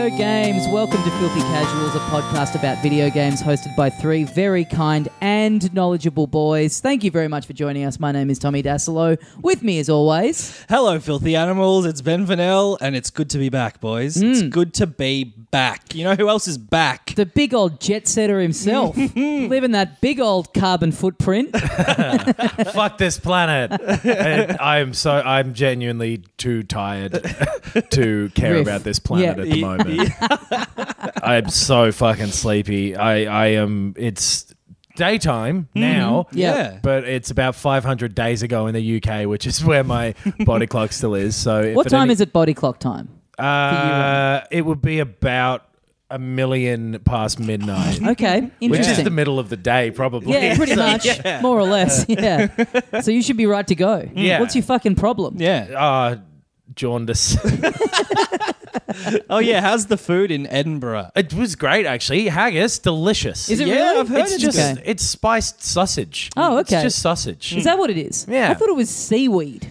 video games. Welcome to Filthy Casuals, a podcast about video games hosted by three very kind and knowledgeable boys. Thank you very much for joining us. My name is Tommy Dasilo. With me, as always... Hello, filthy animals. It's Ben Vanel, and it's good to be back, boys. It's good to be back. You know who else is back? The big old jet setter himself. Living that big old carbon footprint. Fuck this planet. I'm genuinely too tired to care about this planet at the moment. I'm so fucking sleepy. I am. It's daytime now. Yeah. But it's about 500 days ago in the UK, which is where my body clock still is. So What time is it body clock time? It would be about 1,000,000 past midnight. Okay, interesting. Which is the middle of the day, probably. Yeah, pretty much. More or less. Yeah. So you should be right to go. Yeah. What's your fucking problem? Yeah. Jaundice. Oh, yeah. How's the food in Edinburgh? It was great, actually. Haggis, delicious. Is it Yeah, really? I've heard It's just okay. it's spiced sausage. Oh, okay. It's just sausage. Is that what it is? Yeah. I thought it was seaweed.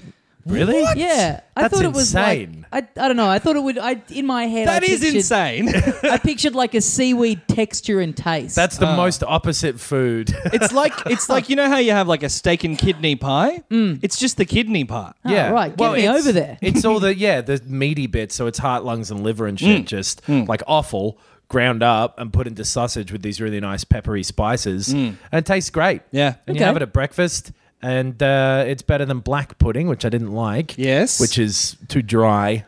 Really? Yeah. I That's thought it was insane. like... I don't know. I thought it would... in my head, That is insane. I pictured like a seaweed texture and taste. That's the most opposite food. It's like you know how you have like a steak and kidney pie? It's just the kidney part. Oh, right. Get me over there. It's all the meaty bits, so it's heart, lungs, and liver and shit, just like offal, ground up and put into sausage with these really nice peppery spices. And it tastes great. Yeah. And Okay. you have it at breakfast. And it's better than black pudding, which I didn't like. Yes. Which is too dry.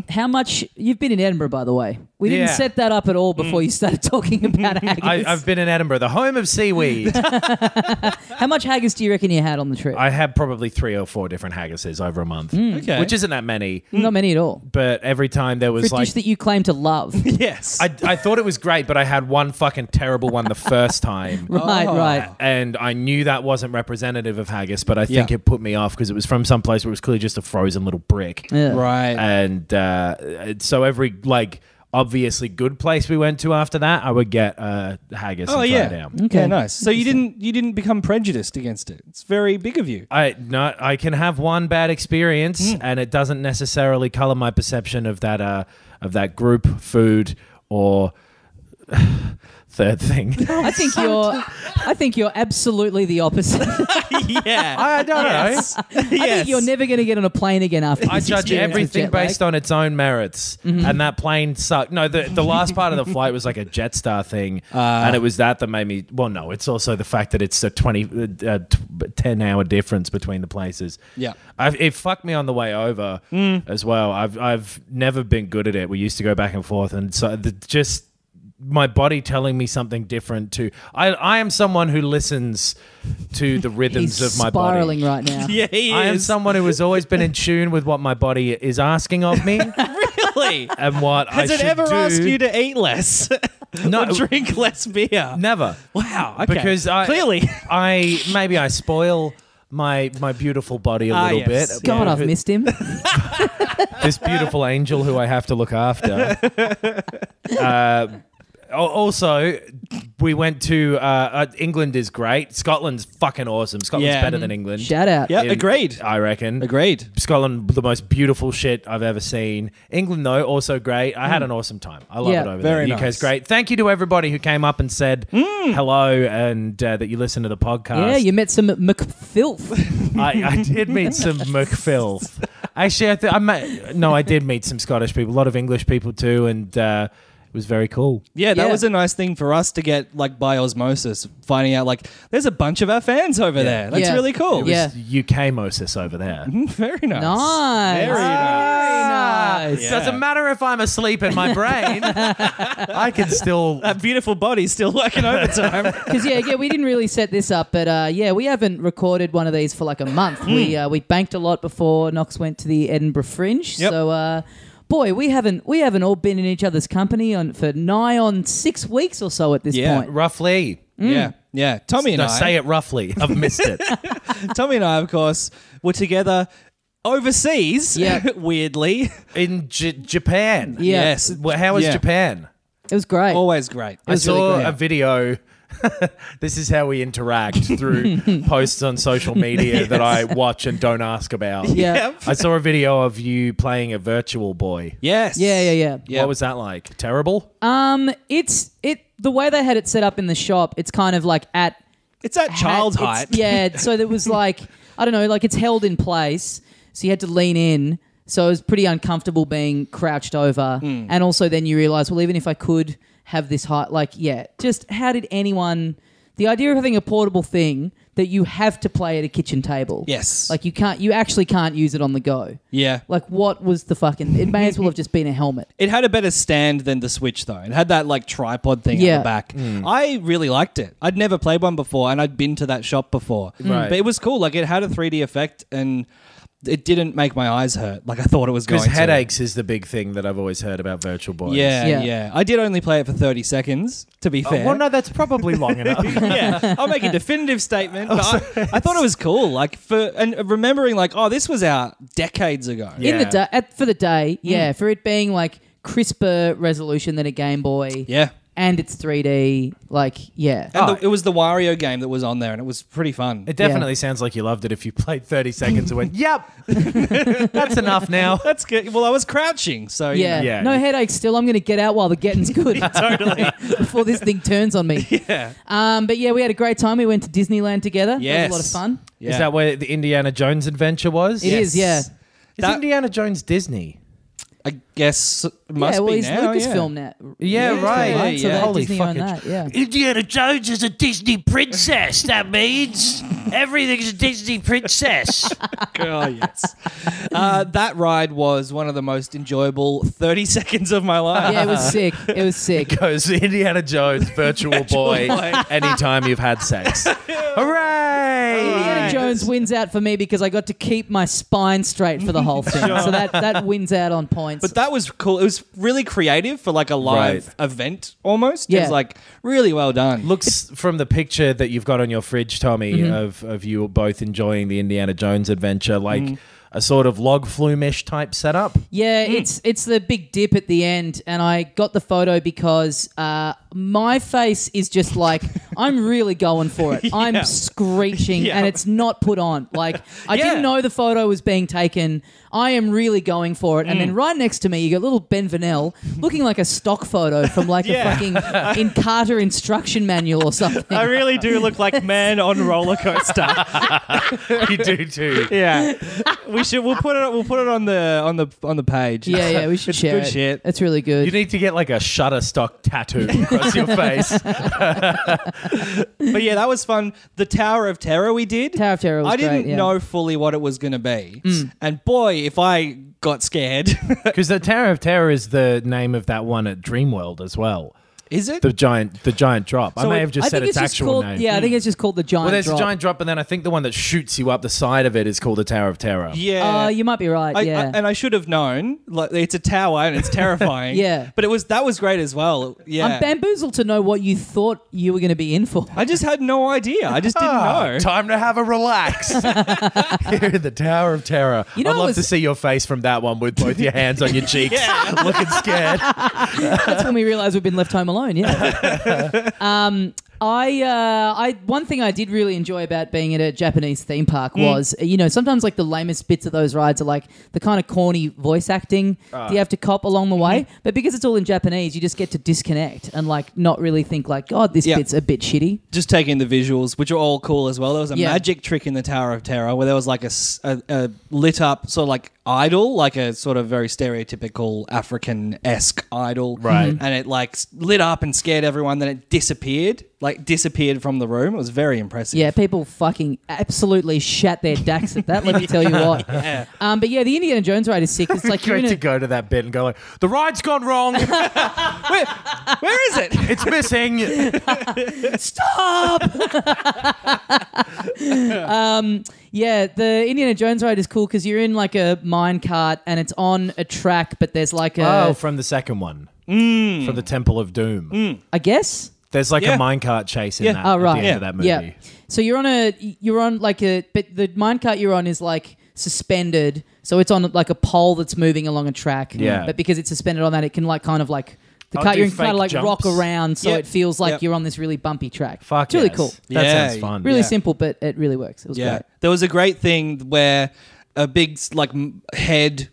How much... You've been in Edinburgh, by the way. We didn't Yeah. set that up at all before you started talking about haggis. I've been in Edinburgh, the home of seaweed. How much haggis do you reckon you had on the trip? I had probably 3 or 4 different haggises over a month, Okay. which isn't that many. Not many at all. But every time there was For a like... dish that you claim to love. Yes. I thought it was great, but I had one fucking terrible one the first time. Right. And I knew that wasn't representative of haggis, but I think Yeah. it put me off because it was from some place where it was clearly just a frozen little brick. Yeah. Right. And so every obviously good place we went to after that, I would get haggis and try it out. Okay. Yeah, nice. So you didn't become prejudiced against it. It's very big of you. I can have one bad experience, and it doesn't necessarily color my perception of that group food or third thing. I think you're absolutely the opposite. Yeah. I don't know. I think you're never going to get on a plane again after I this judge experience with everything jet lag. based on its own merits, and that plane sucked. No, the last part of the flight was like a Jetstar thing, and it was that made me. Well, no, it's also the fact that it's a 10-hour difference between the places. Yeah. It fucked me on the way over as well. I've never been good at it. We used to go back and forth, and so just my body telling me something different to... I am someone who listens to the rhythms He's of my spiraling body. right now. Yeah, he is. I am someone who has always been in tune with what my body is asking of me Really? and what I Has should it ever do. asked you to eat less? No. Or drink less beer? Never. Wow. Okay. Because Clearly. I spoil my beautiful body a little yes. bit. God, I've missed him. This beautiful angel who I have to look after. Also, we went to England is great. Scotland's fucking awesome. Scotland's Yeah. better than England. Shout out. Yep, agreed. I reckon. Agreed. Scotland, the most beautiful shit I've ever seen. England, though, also great. I had an awesome time. I love Yeah, it over very there. nice. UK's great. Thank you to everybody who came up and said hello and that you listened to the podcast. Yeah, you met some McFilth. I did meet some McFilth. Actually, I did meet some Scottish people, a lot of English people too, and it was very cool. Yeah, that Yeah. was a nice thing for us to get, like, by osmosis, finding out, like, there's a bunch of our fans over there. That's Yeah. really cool. It was Yeah. UK Moses over there. Very nice. Nice. Very nice. nice. Doesn't matter if I'm asleep in my brain. I can still... That beautiful body's still working overtime. Because we didn't really set this up, but we haven't recorded one of these for like a month. We banked a lot before Knox went to the Edinburgh Fringe, Yep. so boy, we haven't all been in each other's company for nigh on 6 weeks or so at this Yeah. point. Roughly. Yeah. Tommy and No, I. say it roughly. I've missed it. Tommy and I, of course, were together overseas. Yeah. Weirdly. In Japan. Yeah. Yes. Well, how was Yeah. Japan? It was great. Always great. I was saw really great. a video This is how we interact through posts on social media that I watch and don't ask about. Yeah. I saw a video of you playing a Virtual Boy. Yes. Yeah. What was that like? Terrible? It's the way they had it set up in the shop. It's kind of like It's at child's it's- height. Yeah, so there was like, I don't know, like it's held in place, so you had to lean in. So it was pretty uncomfortable being crouched over. And also then you realise, well, even if I could have this height, like, yeah, just how did anyone... The idea of having a portable thing that you have to play at a kitchen table. Yes. Like you actually can't use it on the go. Yeah. Like what was the fucking... It may as well have just been a helmet. It had a better stand than the Switch, though. It had that like tripod thing Yeah. at the back. I really liked it. I'd never played one before, and I'd been to that shop before. Right. But it was cool. Like it had a 3D effect, and it didn't make my eyes hurt like I thought it was going Because to. headaches is the big thing that I've always heard about Virtual Boys. Yeah. I did only play it for 30 seconds, to be fair. Well, no, that's probably long enough. Yeah, I'll make a definitive statement. But I thought it was cool. Like and remembering, like, oh, this was out decades ago. Yeah. In the for the day, yeah, for it being like crisper resolution than a Game Boy. Yeah. And it's 3D, like, yeah. And it was the Wario game that was on there, and it was pretty fun. It definitely sounds like you loved it if you played 30 seconds and went, yep, that's enough now. That's good. Well, I was crouching, so you Yeah. know. Yeah. No headaches still. I'm going to get out while the getting's good. Totally. Before this thing turns on me. Yeah. But yeah, we had a great time. We went to Disneyland together. Yes. That was a lot of fun. Yeah. Is that where the Indiana Jones adventure was? It is, yeah. Is That- Indiana Jones Disney? I guess it must yeah, well, be he's now. Lucasfilm now. Yeah, right. So yeah. that Holy Disney owned fucking that, yeah. Indiana Jones is a Disney princess. That means everything's a Disney princess. Oh, yes. That ride was one of the most enjoyable 30 seconds of my life. Yeah, it was sick. It was sick. Goes Indiana Jones, Virtual Boy, Boy. anytime you've had sex. Hooray! Indiana Jones wins out for me because I got to keep my spine straight for the whole thing. So that wins out on points. But that was cool. It was really creative for like a live event almost. It Yeah. was like really well done. Looks from the picture that you've got on your fridge, Tommy, of you both enjoying the Indiana Jones adventure, like a sort of log flume-ish type setup. Yeah, it's the big dip at the end, and I got the photo because my face is just like, I'm really going for it. I'm screeching, Yeah. and it's not put on. Like, I didn't know the photo was being taken. I am really going for it. And then right next to me, you got little Ben Vanel looking like a stock photo from like a fucking Encarta instruction manual or something. I really do look like man on roller coaster. You do too. Yeah, we'll put it on the page. Yeah, we should It's share good it. shit. It's really good. You need to get like a Shutterstock tattoo across your face. But yeah, that was fun. The Tower of Terror we did. Tower of Terror was I didn't great, yeah. know fully what it was going to be, and boy, if I got scared. Because the Tower of Terror is the name of that one at Dreamworld as well. Is it? The giant drop. I So may it- have just said its actual called, name. Yeah, I think it's just called the Giant Well, there's Drop. a giant drop, and then I think the one that shoots you up the side of it is called the Tower of Terror. Yeah. You might be right, yeah. and I should have known. Like, it's a tower and it's terrifying. Yeah. But that was great as well. Yeah. I'm bamboozled to know what you thought you were going to be in for. I just had no idea. I just didn't know. Time to have a relax. Here in the Tower of Terror. You know, I'd it love was- to see your face from that one with both your hands on your cheeks, looking scared. That's when we realised we've been left home alone, yeah. One thing I did really enjoy about being at a Japanese theme park was, sometimes like the lamest bits of those rides are like the kind of corny voice acting that you have to cop along the way. But because it's all in Japanese, you just get to disconnect and like not really think like, God, this Yeah. bit's a bit shitty. Just taking the visuals, which are all cool as well. There was a Yeah. magic trick in the Tower of Terror where there was like a lit up sort of like idol, like a sort of very stereotypical African-esque idol. Right. And it like lit up and scared everyone. Then it disappeared from the room. It was very impressive. Yeah, people fucking absolutely shat their dacks at that, let me tell you what. Yeah. But yeah, the Indiana Jones ride is sick. It's like you're Great in to a... go to that bit and go like, the ride's gone wrong. Where is it? It's missing. Stop! Yeah, the Indiana Jones ride is cool because you're in like a mine cart and it's on a track, but there's like a... From the second one. From the Temple of Doom. I guess? There's like Yeah. a minecart chase in Yeah. that Oh, at right. the end of that movie. Yeah. So you're on like a... But the mine cart you're on is like suspended. So it's on like a pole that's moving along a track. Yeah. But because it's suspended on that, it can like kind of like The I'll car do you can kind fake of like rock jumps. around, so Yep. it feels like Yep. you're on this really bumpy track. Fuck it's really yes. cool. That Yeah. sounds fun. Really Yeah. simple, but it really works. It was great. There was a great thing where a big stone head,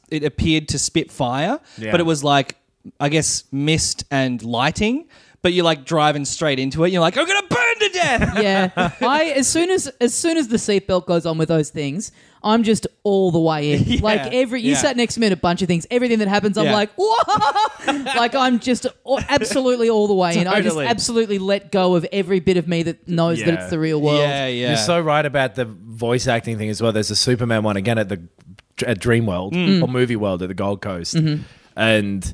it appeared to spit fire, Yeah. but it was like, I guess, mist and lighting. But you're like driving straight into it. You're like, I'm gonna burn to death. Yeah, as soon as the seatbelt goes on with those things, I'm just all the way in. Yeah, Like you yeah. sat next to me in a bunch of things. Everything that happens, I'm Yeah. like, whoa! Like I'm just absolutely all the way in. I just Totally. absolutely let go of every bit of me that knows that Yeah. it's the real world. Yeah. You're so right about the voice acting thing as well. There's a Superman one again at Dreamworld or Movie World at the Gold Coast, and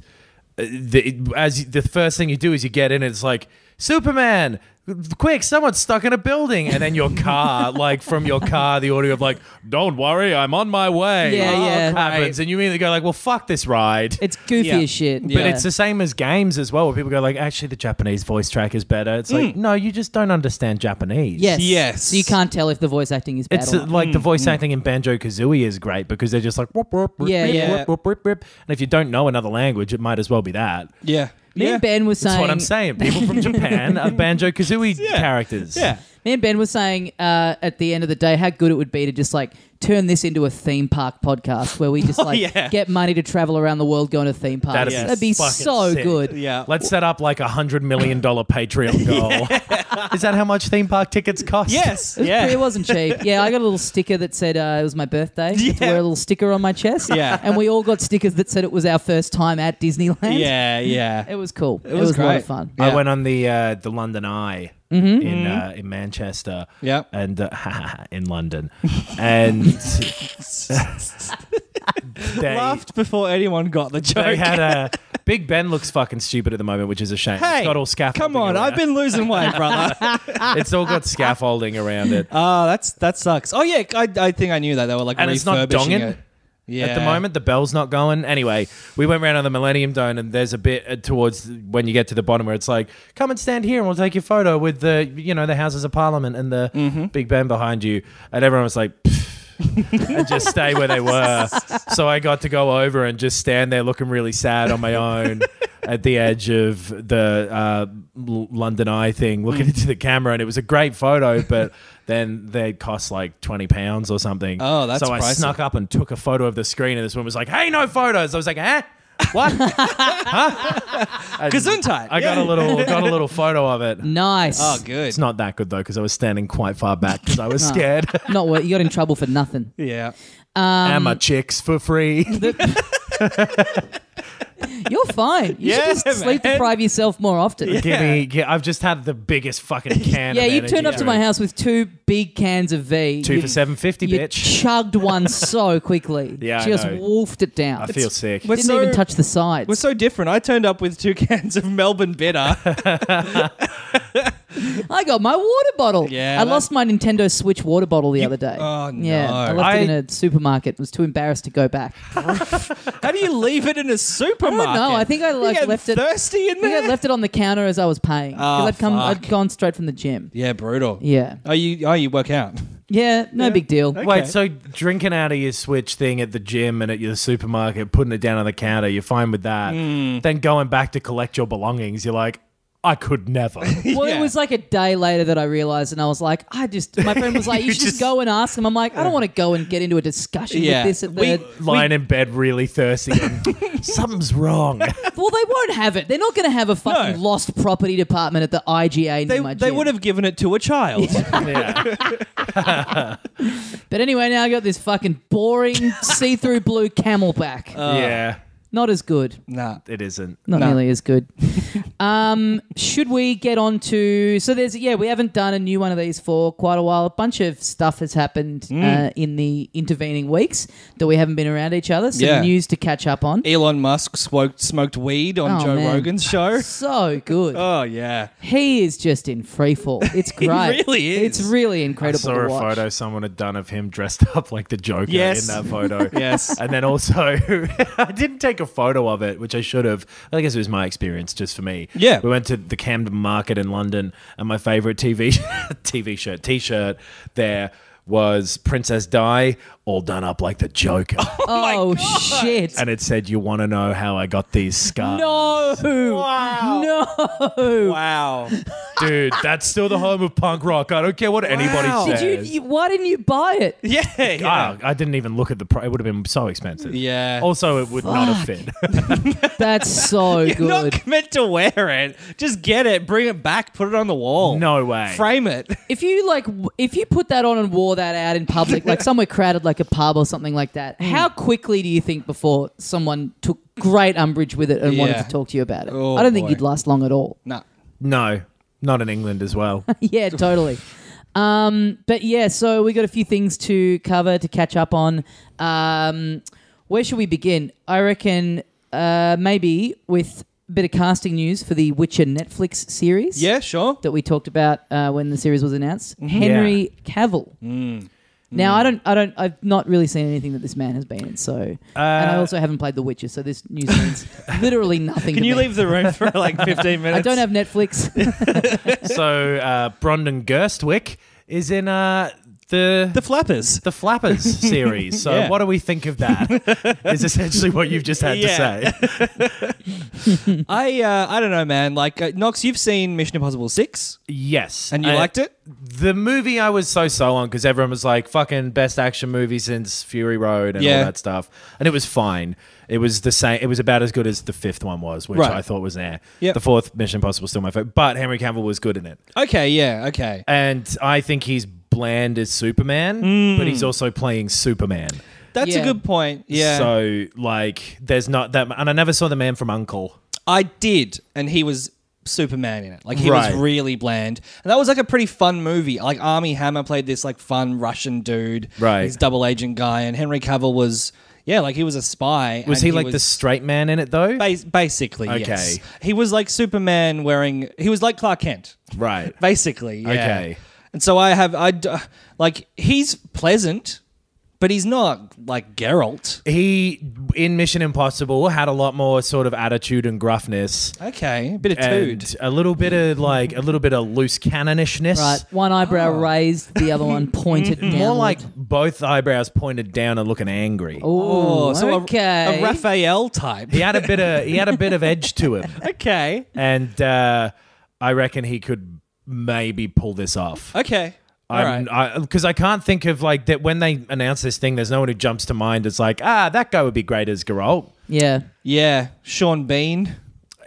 the first thing you do is you get in, and it's like Superman. Quick, someone's stuck in a building. And then your car, like from your car, the audio of like, don't worry, I'm on my way. Yeah. Happens. And you immediately go like, well, fuck this ride. It's goofy Yeah. as shit. But it's the same as games as well, where people go like, actually, the Japanese voice track is better. It's like, no, you just don't understand Japanese. Yes. So you can't tell if the voice acting is bad It's or not. like the voice acting in Banjo-Kazooie is great because they're just like, whoop, whoop, whoop, Yeah, whoop, yeah. whoop, whoop, whoop, whoop. And if you don't know another language, it might as well be that. Yeah. Me and Ben was saying... That's what I'm saying. People from Japan are Banjo-Kazooie characters. Yeah. Me and Ben was saying at the end of the day how good it would be to just like turn this into a theme park podcast where we just get money to travel around the world going to theme parks. That'd be fucking so sick. good. Yeah. Let's set up like $100 million Patreon goal. Is that how much theme park tickets cost? Yes. It wasn't cheap. Yeah, I got a little sticker that said it was my birthday. To wear a little sticker on my chest. Yeah. And we all got stickers that said it was our first time at Disneyland. Yeah. It was cool. It was was a lot great. of fun. I Yeah. went on the London Eye in Manchester. Yep. And in London, and they Laughed before anyone got the joke. they had a Big Ben looks fucking stupid at the moment, which is a shame. Hey, it's got all scaffolding. come on, around. I've been losing weight, brother. It's all got scaffolding around it. Oh, that sucks. Oh yeah, I think I knew that they were like And it's not refurbishing donging? it. Yeah. At the moment, the bell's not going. Anyway, we went round on the Millennium Dome, and there's a bit towards when you get to the bottom where it's like, come and stand here, and we'll take your photo with the Houses of Parliament and the Big Ben behind you. And everyone was like, and just stay where they were. So I got to go over and just stand there looking really sad on my own at the edge of the London Eye thing, looking into the camera, and it was a great photo, but then they cost like £20 or something. Oh, that's so I pricey. snuck up and took a photo of the screen, and this one was like, "Hey, no photos." I was like, "Eh." What? Gesundheit. I got a little photo of it. Nice. Oh, good. It's not that good though because I was standing quite far back because I was scared. Not what you got in trouble for nothing. Yeah. And my chicks for free. You're fine. You Yeah, should just sleep man. deprive yourself more often. I've just had the biggest fucking can. Yeah, of you energy turned up to my drink. house with 2 big cans of V. Two You- for $7.50, You bitch. chugged one so quickly. Yeah, I Just know. wolfed it down. I feel sick. We're Didn't so- even touch the sides. We're so different. I turned up with 2 cans of Melbourne Bitter. I got my water bottle. Yeah, I that- lost my Nintendo Switch water bottle the other day. Oh, Yeah, no. I left it in a supermarket. Was too embarrassed to go back. How do you leave it in a supermarket? I don't know. I think I You get left it. thirsty in I think there. I left it on the counter as I was paying because I'd gone straight from the gym. Yeah, brutal. Yeah, Oh, you work out. yeah, no big deal. Okay. Wait, so drinking out of your Switch thing at the gym and at your supermarket, putting it down on the counter, you're fine with that. Then going back to collect your belongings, you're like, I could never. Well, Yeah. it was like a day later that I realized, and I was like, my friend was like, you should just go and ask him. I'm like, I don't want to go and get into a discussion Yeah. with this at the. Lying in bed really thirsty. Something's wrong. Well, they won't have it. They're not going to have a fucking No. lost property department at the IGA near my They gym. would have given it to a child. Yeah. But anyway, now I got this fucking boring see-through blue Camelback. Yeah. Not as good. Nah. It isn't. Not No. nearly as good. Should we get on to... So we haven't done a new one of these for quite a while. A bunch of stuff has happened in the intervening weeks that we haven't been around each other. Some Yeah. news to catch up on. Elon Musk smoked weed on Oh, Joe man. Rogan's show. So good. Oh, yeah. He is just in free fall. It's great. really is. It's really I incredible saw to a watch. photo someone had done of him dressed up like the Joker Yes. in that photo. Yes. And then also, I didn't take a photo of it, which I should have. I guess it was my experience just for me. Yeah. We went to the Camden Market in London, and my favourite t-shirt there was Princess Di all done up like the Joker. Oh shit! And it said, "You want to know how I got these scars?" No! Wow. No! Wow. Dude, that's still the home of punk rock. I don't care what anybody Wow. says. Did why didn't you buy it? Yeah. Yeah. I didn't even look at the price. It would have been so expensive. Yeah. Also, it would not have fit. That's so You're good. not meant to wear it. Just get it, bring it back, put it on the wall. No way. Frame it. If you put that on and wore that out in public, like somewhere crowded, like a pub or something like that, how quickly do you think before someone took great umbrage with it and wanted Yeah. to talk to you about it? Oh, I don't think boy. you'd last long at all. No. No, not in England as well. Yeah, totally. But yeah, so we got a few things to cover to catch up on. Where should we begin? I reckon maybe with a bit of casting news for the Witcher Netflix series. Yeah, sure. That we talked about when the series was announced. Henry Cavill. Now I've not really seen anything that this man has been in, so and I also haven't played The Witcher, so this news means literally nothing. Can to you me. leave the room for like 15 minutes? I don't have Netflix. So Brondan Gerstwick is in the Flappers. The Flappers series. So Yeah. what do we think of that? Is essentially what you've just had to say. I don't know, man. Like, Knox, you've seen Mission Impossible 6 Yes. and you liked it? The movie I was so on because everyone was like, fucking best action movie since Fury Road and Yeah. all that stuff. And it was fine. It was the same. It was about as good as the fifth one was, which Right. I thought was there. Yep. The fourth Mission Impossible is still my favorite. But Henry Cavill was good in it. Okay, yeah, okay. And I think he's bland as Superman, but he's also playing Superman. That's Yeah. a good point. Yeah. So, like, there's not that... And I never saw The Man from U.N.C.L.E. I did, and he was Superman in it. Like, he Right. was really bland. And that was like a pretty fun movie. Like, Armie Hammer played this like fun Russian dude. Right. He's double agent guy, and Henry Cavill was... Yeah, like he was a spy. Was and he like the straight man in it, though? Basically, Okay. yes. He was like Superman wearing... He was like Clark Kent. Right. Basically, yeah. Okay. And so like, he's pleasant, but he's not like Geralt. He, in Mission Impossible, had a lot more sort of attitude and gruffness. Okay, a bit of And tood. a little bit of loose cannonishness. Right, one eyebrow raised, the other one pointed down. More like both eyebrows pointed down and looking angry. Oh, so okay. a Raphael type. He had a bit of edge to him. Okay. And I reckon he could maybe pull this off. Okay. All right. Because I can't think of like that when they announce this thing. There's no one who jumps to mind. It's like, that guy would be great as Geralt. Yeah. Yeah. Sean Bean.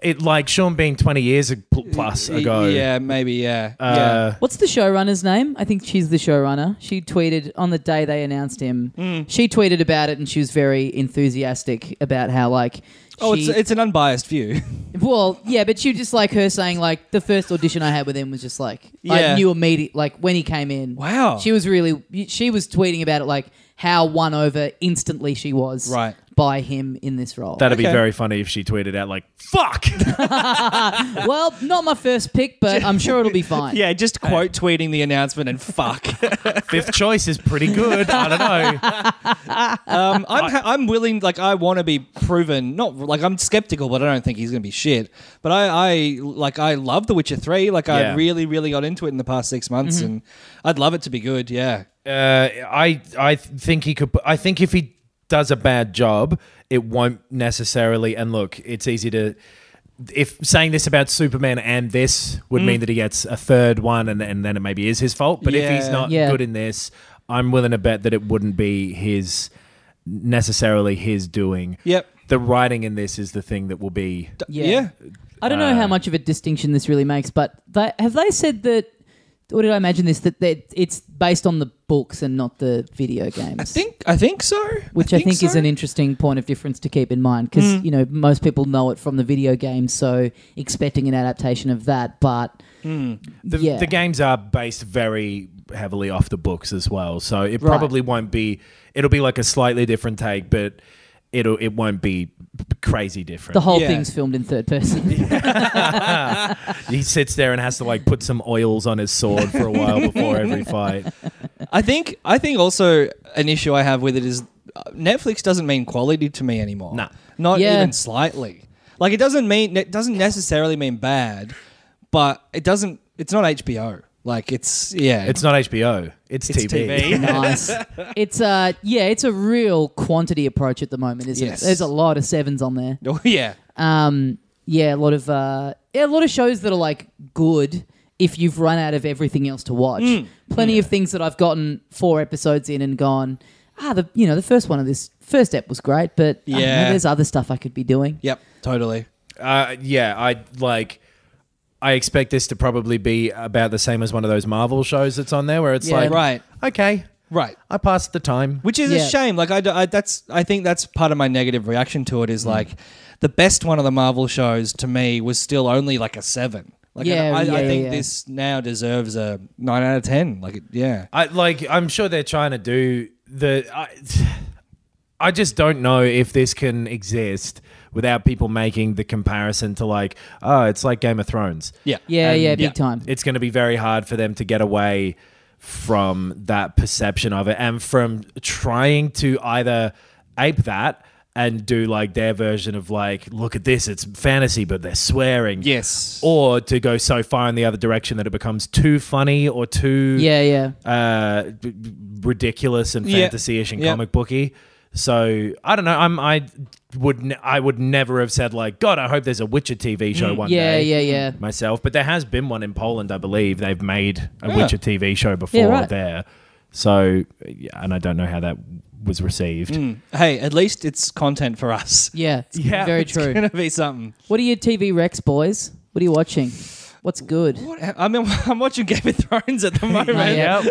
It like Sean Bean 20 years plus ago. Yeah, maybe. Yeah. Yeah. What's the showrunner's name? I think she's the showrunner. She tweeted on the day they announced him. She tweeted about it, and she was very enthusiastic about how like. Oh, it's an unbiased view. Well, yeah, but she just like her saying like the first audition I had with him was just like Yeah. I knew immediately like when he came in. Wow. She was tweeting about it like how won over instantly she was Right. by him in this role. That'd be Okay. very funny if she tweeted out like, fuck! Well, not my first pick, but I'm sure it'll be fine. Yeah, just quote tweeting the announcement and fuck. Fifth choice is pretty good. I don't know. I'm willing. Like, I want to be proven. Not like I'm skeptical, but I don't think he's gonna be shit. But I love The Witcher 3. Like, I Yeah. really, really got into it in the past 6 months, and I'd love it to be good. Yeah. I think he could. I think if he does a bad job, it won't necessarily. And look, it's easy to. If saying this about Superman and this would mean that he gets a third one, and then it maybe is his fault. But if he's Yeah. not Yeah. good in this, I'm willing to bet that it wouldn't be necessarily his doing. Yep. The writing in this is the thing that will be. Yeah. I don't know how much of a distinction this really makes, but have they said that, or did I imagine this, that it's based on the books and not the video games? I think so. Which I think so. is an interesting point of difference to keep in mind because, most people know it from the video game, so expecting an adaptation of that, but The games are based very heavily off the books as well, so it probably won't be. It'll be like a slightly different take, but it won't be crazy different. the whole Yeah. thing's filmed in third person. He sits there and has to like put some oils on his sword for a while before every fight. I think also an issue I have with it is Netflix doesn't mean quality to me anymore. Nah. Not Yeah. even slightly. Like, it doesn't necessarily mean bad, but it's not HBO. Like it's It's not HBO. It's TV. Nice. It's a real quantity approach at the moment, isn't Yes. it? There's a lot of 7s on there. Oh yeah. A lot of shows that are like good if you've run out of everything else to watch. Plenty of things that I've gotten 4 episodes in and gone, the first one of this first ep was great, but I don't know, there's other stuff I could be doing. Yep. Totally. I expect this to probably be about the same as one of those Marvel shows that's on there, where it's like, Right. okay, Right. I passed the time. Which is a shame. Like I think that's part of my negative reaction to it is like the best one of the Marvel shows to me was still only like a 7. Like I think this now deserves a 9 out of 10. I'm sure they're trying to do I just don't know if this can exist without people making the comparison to like, oh, it's like Game of Thrones. Big time. It's going to be very hard for them to get away from that perception of it and from trying to either ape that and do like their version of like, look at this, it's fantasy, but they're swearing. Yes. Or to go so far in the other direction that it becomes too funny or too ridiculous and fantasy-ish and comic booky. So I don't know. I would never have said like, God, I hope there's a Witcher TV show one day. Myself, but there has been one in Poland, I believe. They've made a Witcher TV show before there. So, and I don't know how that was received. Hey, at least it's content for us. Yeah, very true. It's gonna be something. What are your TV recs, boys? What are you watching? What's good? I'm watching Game of Thrones at the moment.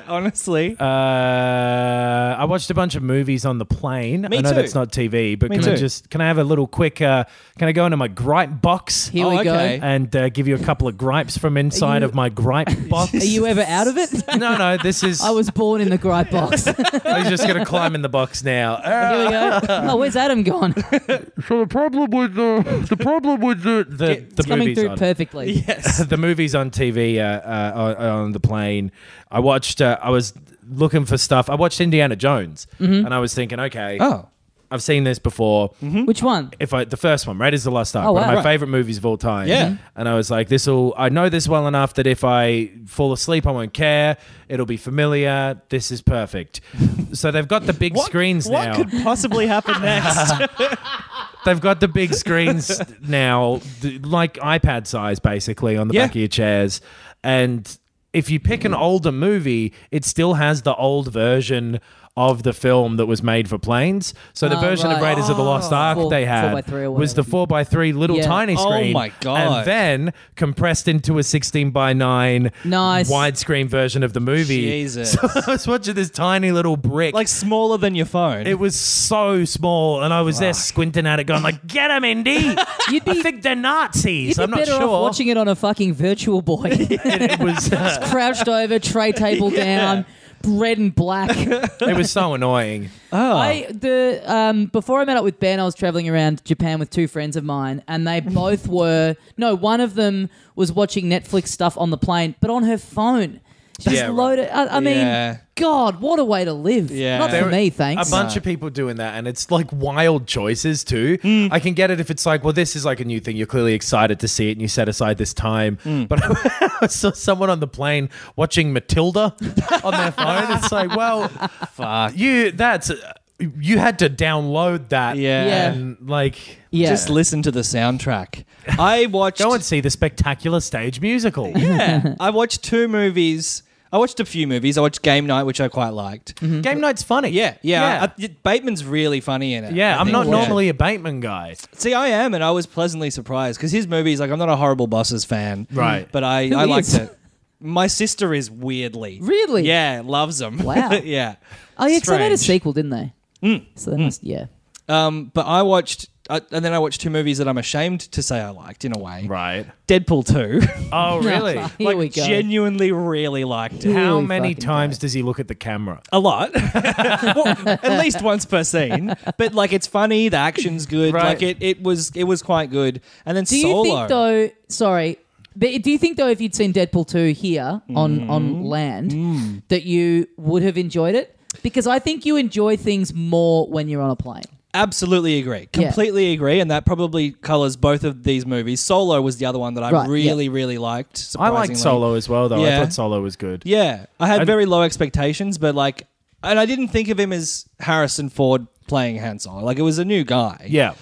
Honestly. I watched a bunch of movies on the plane. Me I know too. that's not TV, but Me can I have a little quick, can I go into my gripe box? Here we go. And give you a couple of gripes from inside of my gripe box? Are you ever out of it? No, this is... I was born in the gripe box. I'm just going to climb in the box now. Here we go. Oh, where's Adam gone? So the problem with the It's coming movies through on. perfectly. Yes. The movies on TV on the plane. I watched. I was looking for stuff. I watched Indiana Jones, and I was thinking, okay, I've seen this before. Which one? The first one, Raiders of the Lost Ark, Oh, one of wow. my favorite movies of all time. Yeah. And I was like, I know this well enough that if I fall asleep, I won't care. It'll be familiar. This is perfect. So they've got the big screens now. What could possibly happen next? They've got the big screens now, like iPad size, basically, on the back of your chairs. And if you pick an older movie, it still has the old version of the film that was made for planes. So the version of Raiders of the Lost Ark they had 4x3 or was the 4x3 little tiny screen. Oh my God. And then compressed into a 16:9 Nice. widescreen version of the movie. Jesus. So I was watching this tiny little brick. Like smaller than your phone. It was so small, and I was there squinting at it, going like, "Get them, Indy! I think they're Nazis. You'd I'm be not better sure." off watching it on a fucking virtual boy. It was Crouched over, tray table down, red and black. it was so annoying. Before I met up with Ben, I was traveling around Japan with 2 friends of mine, and they both were. No, one of them was watching Netflix stuff on the plane, but on her phone. Just loaded. I mean, God, what a way to live. Yeah. Not for me, thanks. A bunch of people doing that, and it's like wild choices too. I can get it if it's like, well, this is like a new thing. You're clearly excited to see it, and you set aside this time. But I saw someone on the plane watching Matilda on their phone. It's like, well, Fuck. you had to download that. Yeah. And like, Just listen to the soundtrack. I watched. go and see the spectacular stage musical. Yeah. I watched 2 movies. I watched a few movies. I watched Game Night, which I quite liked. Game Night's funny. Yeah. Bateman's really funny in it. Yeah, I I'm think. not normally a Bateman guy. See, I am, and I was pleasantly surprised because his movies, like, I'm not a Horrible Bosses fan. Right. But I Who liked is? it. My sister is weirdly. Really? Yeah, loves them. Wow. Yeah. Oh, yeah, because they made a Strange. sequel, didn't they? So they must, But I watched, and then I watched 2 movies that I'm ashamed to say I liked in a way. Right. Deadpool 2. Oh, really? Here we go. Genuinely really liked it. How Really many fucking times does he look at the camera? A lot. Well, at least once per scene. But like it's funny, the action's good. Right. Like it was quite good. And then Do you Solo. think though? Sorry, but do you think though, if you'd seen Deadpool 2 here on land, that you would have enjoyed it? Because I think you enjoy things more when you're on a plane. Absolutely agree. Completely agree. And that probably colours both of these movies. Solo was the other one that I really liked. I liked Solo as well, though. I thought Solo was good. Yeah. I had very low expectations, but and I didn't think of him as Harrison Ford playing Han Solo. Like, it was a new guy. Yeah.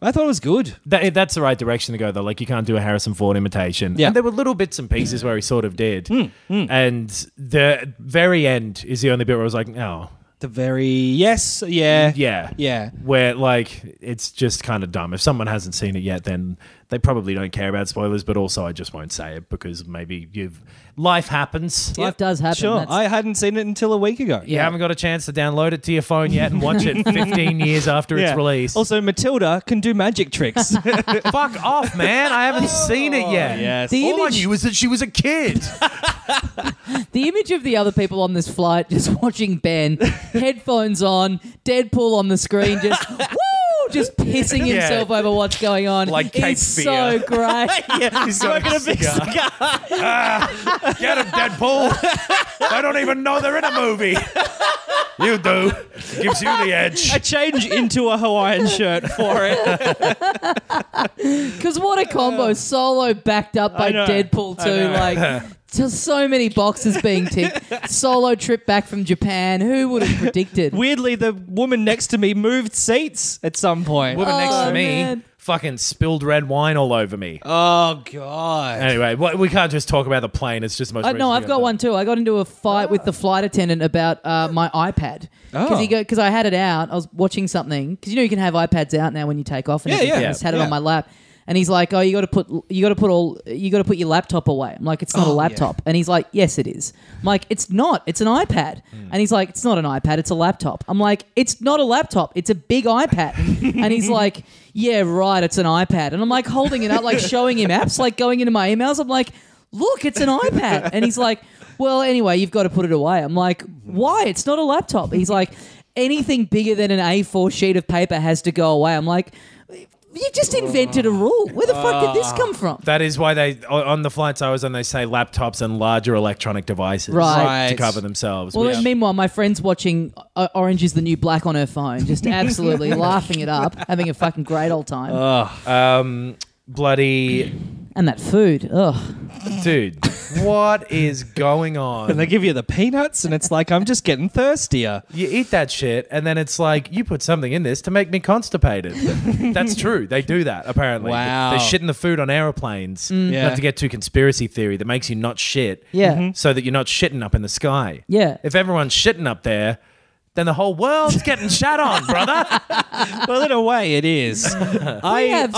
I thought it was good. That's the right direction to go, though. Like, you can't do a Harrison Ford imitation. Yeah. And there were little bits and pieces where he sort of did. And the very end is the only bit where I was like, oh. The very... Yes. Yeah. Yeah. Where, like, it's just kind of dumb. If someone hasn't seen it yet, then they probably don't care about spoilers, but also I just won't say it because maybe life happens. Life does happen. Sure. I hadn't seen it until a week ago. You haven't got a chance to download it to your phone yet and watch it 15 years after its release. Also, Matilda can do magic tricks. Fuck off, man. I haven't seen it yet. Yes. All I knew was that she was a kid. The image of the other people on this flight just watching Ben, headphones on, Deadpool on the screen, just just pissing himself over what's going on. Like Cape It's Fear. so great. He's smoking a big cigar. Get him, Deadpool. I don't even know they're in a movie. You do. It gives you the edge. I change into a Hawaiian shirt for it. Because what a combo. Solo backed up by Deadpool too. Like, just so many boxes being ticked. Solo trip back from Japan. Who would have predicted? Weirdly, the woman next to me moved seats at some point. Woman next to me man. fucking spilled red wine all over me. Oh, God. Anyway, we can't just talk about the plane. It's just the most No, I've got one too. I got into a fight with the flight attendant about my iPad. Because I had it out. I was watching something. Because you can have iPads out now when you take off. And everything. I just had it on my lap. And he's like, "Oh, you got to put your laptop away." I'm like, "It's not a laptop." And he's like, "Yes, it is." I'm like, "It's not. It's an iPad." And he's like, "It's not an iPad. It's a laptop." I'm like, "It's not a laptop. It's a big iPad." And he's like, "Yeah, right. It's an iPad." And I'm like holding it up, like showing him apps, like going into my emails. I'm like, "Look, it's an iPad." And he's like, "Well, anyway, you've got to put it away." I'm like, "Why? It's not a laptop." He's like, "Anything bigger than an A4 sheet of paper has to go away." I'm like, you just invented a rule. Where the fuck did this come from? That is why they, on the flights I was on, they say laptops and larger electronic devices Right. to cover themselves. Well, meanwhile, my friend's watching Orange is the New Black on her phone, just absolutely laughing it up, having a fucking great old time. Bloody... And that food. Ugh. Dude, what is going on? And they give you the peanuts, and it's like, I'm just getting thirstier. You eat that shit, and then it's like, you put something in this to make me constipated. That's true. They do that, apparently. Wow. They shit in the food on airplanes. Not to get too conspiracy theory that makes you not shit. Yeah. So that you're not shitting up in the sky. Yeah. If everyone's shitting up there, then the whole world's getting shat on, brother. Well, in a way, it is. I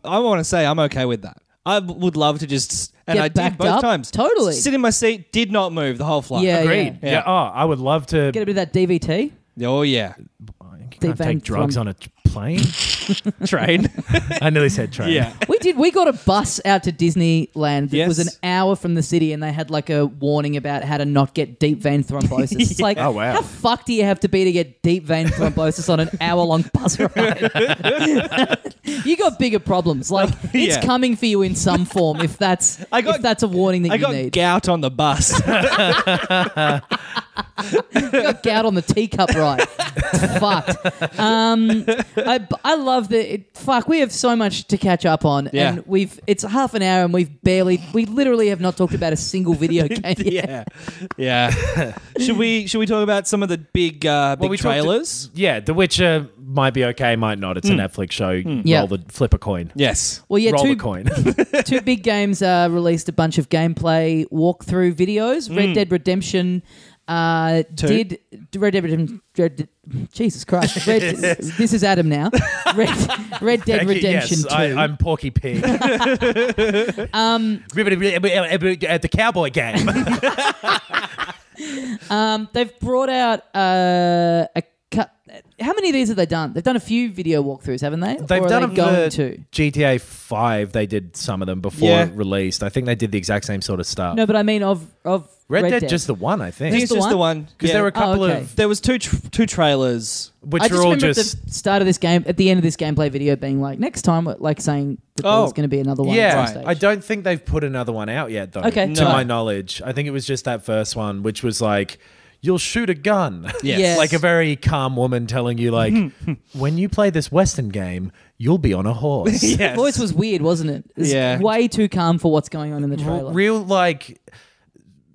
want to say I'm okay with that. I would love to just... And Get I did backed both up? times. Totally. Sit in my seat, did not move the whole flight. Yeah. Agreed. Yeah. Oh, I would love to... Get a bit of that DVT. Oh, yeah. You can't take drugs on a plane? Train. I nearly said train. Yeah. We got a bus out to Disneyland that Yes. was an hour from the city, and they had like a warning about how to not get deep vein thrombosis. It's like, Oh, wow. how fucked do you have to be to get deep vein thrombosis on an hour-long bus ride? You got bigger problems. Like, it's Yeah. coming for you in some form if that's a warning that I you got need. gout on the bus. You got gout on the teacup ride. It's fucked. I love that. Fuck, we have so much to catch up on, Yeah. and it's half an hour, and we literally have not talked about a single video game yet. Yeah. Should we talk about some of the big we talked trailers? Yeah, The Witcher might be okay, might not. It's a Netflix show. Yeah. Flip a coin. Yes. Well, yeah, Roll the coin. two big games released a bunch of gameplay walkthrough videos. Red Dead Redemption did Red Dead Redemption. Jesus Christ! This is Adam now. Red Dead Redemption 2. I'm Porky Pig. At the cowboy game. They've brought out how many of these have they done? They've done a few video walkthroughs, haven't they? They've or are done they them going for to? GTA 5. They did some of them before it released. I think they did the exact same sort of stuff. No, but I mean of Red Dead, just the one, I think. I think it's just the one. Because there were a couple okay. of... There was two trailers. Which I are just all remember just... at the start of this game, at the end of this gameplay video, being like, next time, like saying that there's going to be another one. Yeah, at some stage. I don't think they've put another one out yet, though. Okay. To No. my knowledge. I think it was just that first one, which was like... you'll shoot a gun. Yes. Like a very calm woman telling you, like, when you play this Western game, you'll be on a horse. The voice was weird, wasn't it? It was way too calm for what's going on in the trailer. Real, like,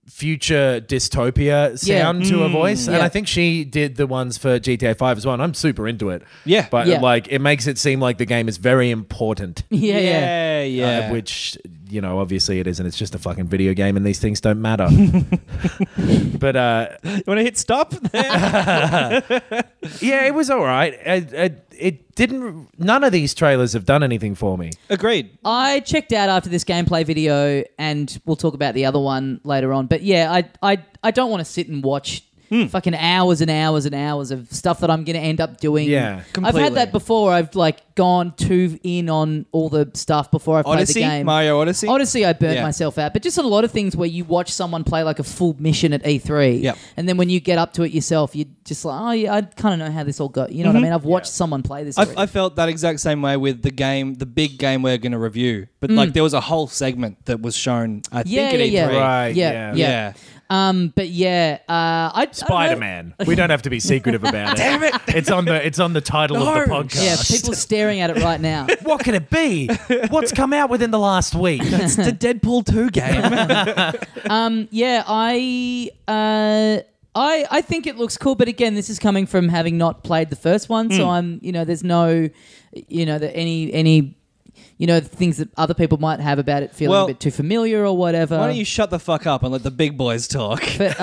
future dystopia sound to her voice. And I think she did the ones for GTA 5 as well. And I'm super into it. Yeah. But, like, it makes it seem like the game is very important. Yeah. Which, you know, obviously it isn't. It's just a fucking video game and these things don't matter. But, You want to hit stop? yeah, it was all right. It didn't. None of these trailers have done anything for me. Agreed. I checked out after this gameplay video, and we'll talk about the other one later on. But yeah, I don't want to sit and watch fucking hours and hours and hours of stuff that I'm going to end up doing. Yeah, I've had that before. I've like gone too in on all the stuff before I played the game. Mario Odyssey? Odyssey, I burnt myself out. But just a lot of things where you watch someone play like a full mission at E3, and then when you get up to it yourself, you're just like, oh, yeah, I kind of know how this all got. You know what I mean? I've watched someone play this already. I felt that exact same way with the game, the big game we're going to review. But like there was a whole segment that was shown, I think, at E3. Right, yeah. But yeah, Spider-Man. We don't have to be secretive about it. Damn it! It's on the title of the podcast. Yeah, people staring at it right now. What can it be? What's come out within the last week? It's the Deadpool 2 game. Yeah, I think it looks cool, but again, this is coming from having not played the first one, so I'm, there's no, any things that other people might have about it feeling a bit too familiar or whatever. Why don't you shut the fuck up and let the big boys talk? But,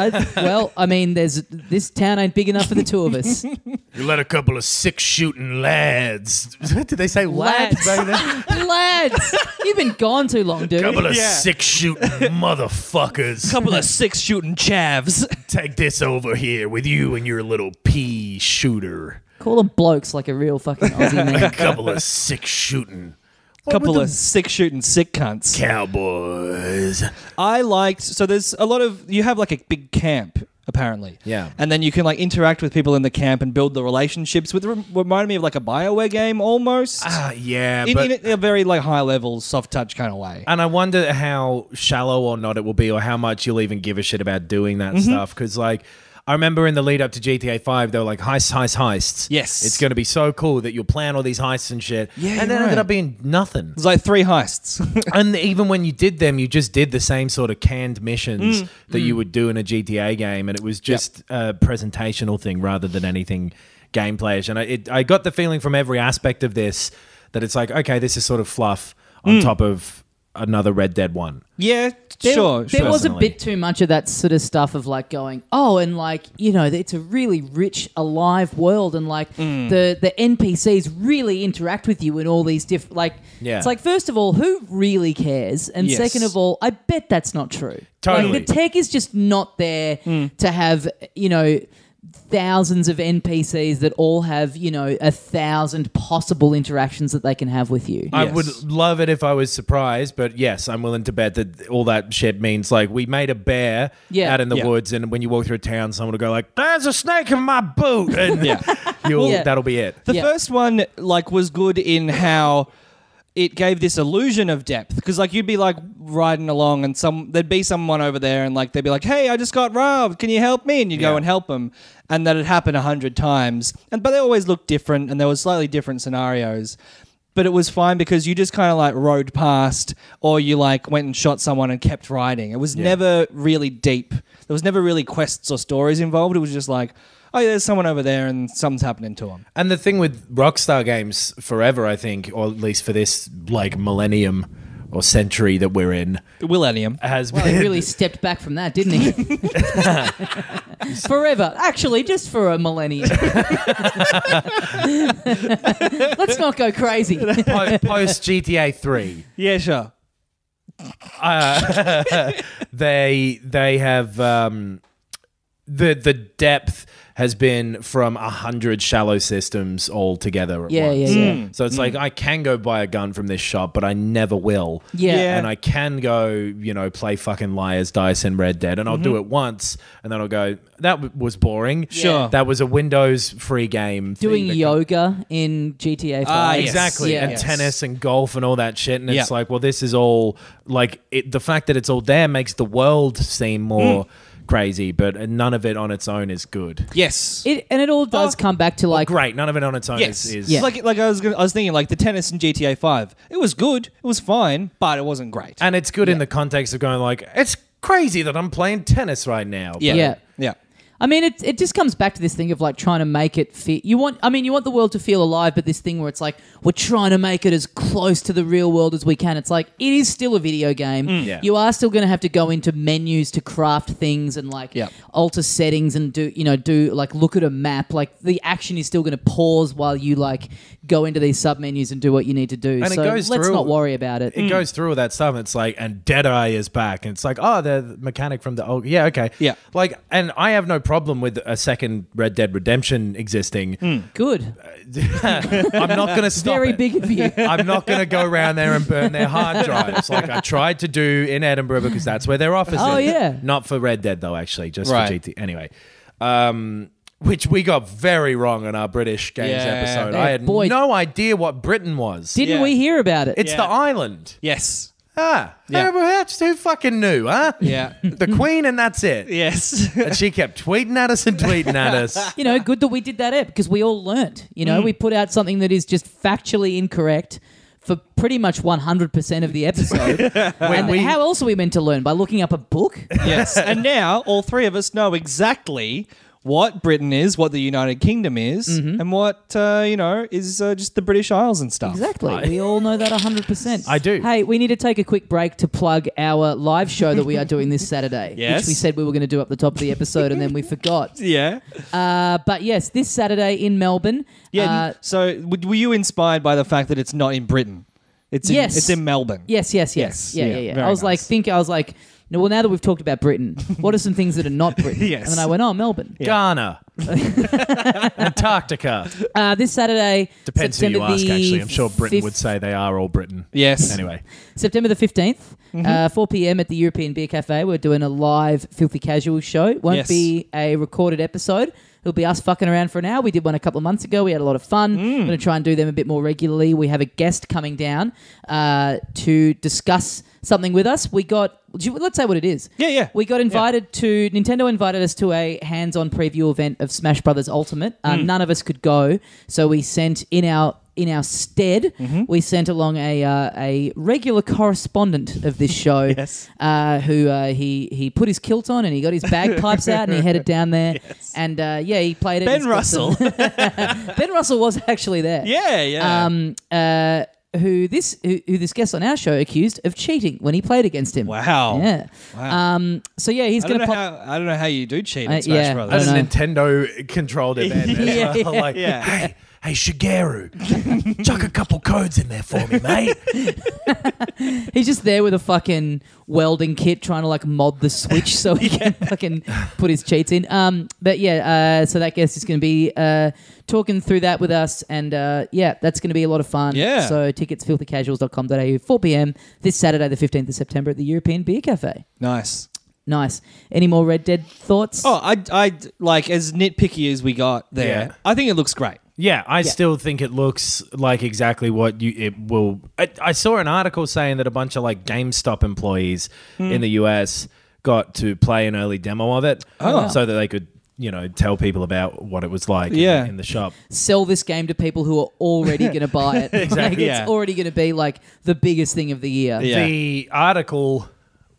this town ain't big enough for the two of us. You let a couple of six-shooting lads. Did they say lads? Lads! You've been gone too long, dude. Couple of six-shooting motherfuckers. Couple of six-shooting chavs. Take this over here with you and your little pea shooter. Call them blokes like a real fucking Aussie man. A couple of six-shooting. Couple of six-shooting sick cunts. Cowboys. I liked... So there's a lot of... You have like a big camp, apparently. Yeah. And then you can like interact with people in the camp and build the relationships. Reminded me of like a BioWare game almost. Yeah. In a very like high-level, soft-touch kind of way. And I wonder how shallow or not it will be or how much you'll even give a shit about doing that stuff. Because like... I remember in the lead up to GTA 5, they were like, heists. Yes. It's going to be so cool that you'll plan all these heists and shit. Yeah, and then it ended up being nothing. It was like 3 heists. And even when you did them, you just did the same sort of canned missions that you would do in a GTA game. And it was just a presentational thing rather than anything gameplayish. And I got the feeling from every aspect of this that it's like, okay, this is sort of fluff on top of another Red Dead 1. Yeah, sure. There was a bit too much of that sort of stuff of like going, and like, it's a really rich, alive world and like the NPCs really interact with you in all these different, like, it's like, first of all, who really cares? And second of all, I bet that's not true. Totally. Like, the tech is just not there to have, thousands of NPCs that all have, 1,000 possible interactions that they can have with you. I would love it if I was surprised, but yes, I'm willing to bet that all that shit means like we made a bear out in the woods, and when you walk through town, someone will go like, "There's a snake in my boot," and that'll be it. The first one like was good in how it gave this illusion of depth because like you'd be like riding along and there'd be someone over there and like they'd be like, "Hey, I just got robbed. Can you help me?" And you'd go and help them, and that had happened 100 times. But they always looked different, and there was slightly different scenarios. But it was fine because you just kind of like rode past, or you like went and shot someone and kept riding. It was never really deep. There was never really quests or stories involved. It was just like, oh, yeah, there's someone over there and something's happening to them. And the thing with Rockstar games forever, I think, or at least for this like millennium or century that we're in, the millennium, has he really stepped back from that, didn't he? Forever. Actually, just for a millennium. Let's not go crazy. Post GTA 3. Yeah, sure. They have the depth has been from 100 shallow systems all together at once. So it's like I can go buy a gun from this shop, but I never will. And I can go, play fucking Liar's Dice in Red Dead, and I'll do it once, and then I'll go, that was boring. Sure. That was a Windows free game. Doing yoga in GTA 5. Exactly. And tennis and golf and all that shit. And it's like, well, this is all like the fact that it's all there makes the world seem more crazy, but none of it on its own is good. Yes. It all does come back to like Great, none of it on its own Yes. is Yeah. Like I was thinking, like the tennis in GTA 5. It was good. It was fine, but it wasn't great. and it's good in the context of going like, it's crazy that I'm playing tennis right now. Yeah. Yeah. Yeah. I mean, it just comes back to this thing of like trying to make it fit. You want the world to feel alive, but this thing where it's like we're trying to make it as close to the real world as we can. It's like it is still a video game. Yeah. You are still going to have to go into menus to craft things and like alter settings and do like look at a map. Like the action is still going to pause while you like go into these sub menus and do what you need to do. And so it goes let's through- not worry about it. It goes through all that stuff. And it's like, and Deadeye is back, and it's like, oh, the mechanic from the old, yeah, okay, Yeah. Like, and I have no problem with a second Red Dead Redemption existing. Good. I'm not going to stop Very it. big of you. I'm not going to go around there and burn their hard drives like I tried to do in Edinburgh because that's where their office Oh, is. yeah. Not for Red Dead though, actually, just Right. for GT. Anyway, which we got very wrong in our British games Yeah. episode. Yeah, I had boy. no idea what Britain was. Didn't Yeah. we hear about it? It's Yeah. the island. Yes. Yeah. Who fucking knew, huh? Yeah. The Queen and that's it. Yes. And she kept tweeting at us and tweeting at us. Good that we did that because we all learnt. We put out something that is just factually incorrect for pretty much 100% of the episode. And how else are we meant to learn? By looking up a book? Yes. And now all three of us know exactly what Britain is, what the United Kingdom is, and what, is just the British Isles and stuff. Exactly. We all know that 100%. I do. Hey, we need to take a quick break to plug our live show that we are doing this Saturday. Yes. Which we said we were going to do up the top of the episode and then we forgot. Yeah. But yes, this Saturday in Melbourne. Yeah. So were you inspired by the fact that it's not in Britain? It's in Melbourne. Yes. Yes. Yeah. Very I was nice. like, no, well, now that we've talked about Britain, what are some things that are not Britain? Yes. And then I went, oh, Melbourne. Ghana. Antarctica. This Saturday, Depends September who you ask, the actually. I'm sure Britain 5th would say they are all Britain. Yes. Anyway. September the 15th, 4 p.m. at the European Beer Cafe. We're doing a live Filthy Casual show. It won't Yes. be a recorded episode. It'll be us fucking around for an hour. We did one a couple of months ago. We had a lot of fun. We're going to try and do them a bit more regularly. We have a guest coming down to discuss something with us. Let's say what it is. Yeah. We got invited to... Nintendo invited us to a hands-on preview event of Smash Brothers Ultimate. None of us could go, so we sent in our stead, we sent along a regular correspondent of this show. Yes. Who he put his kilt on and he got his bagpipes out and he headed down there. Yes. And he played it. Ben He's got Russell. Ben Russell was actually there. Yeah. Who this guest on our show accused of cheating when he played against him. Wow. Yeah. Wow. So he's I going don't to know pop. how I don't know how you do cheat yeah, at Smash I Brothers. don't As a know. Nintendo controlled event as Yeah, well. yeah. Like, Yeah. hey, Shigeru, chuck a couple codes in there for me, mate. He's just there with a fucking welding kit trying to like mod the Switch so he can fucking put his cheats in. So that guest is going to be talking through that with us, and that's going to be a lot of fun. Yeah. So tickets filthycasuals.com.au, 4 p.m. this Saturday, the 15th of September at the European Beer Cafe. Nice. Any more Red Dead thoughts? Oh, I like as nitpicky as we got there. Yeah. I think it looks great. Yeah, I still think it looks like exactly what it will. I saw an article saying that a bunch of like GameStop employees in the US got to play an early demo of it, so that they could tell people about what it was like in the shop. Sell this game to people who are already going to buy it. Exactly, It's already going to be like the biggest thing of the year. Yeah. The article,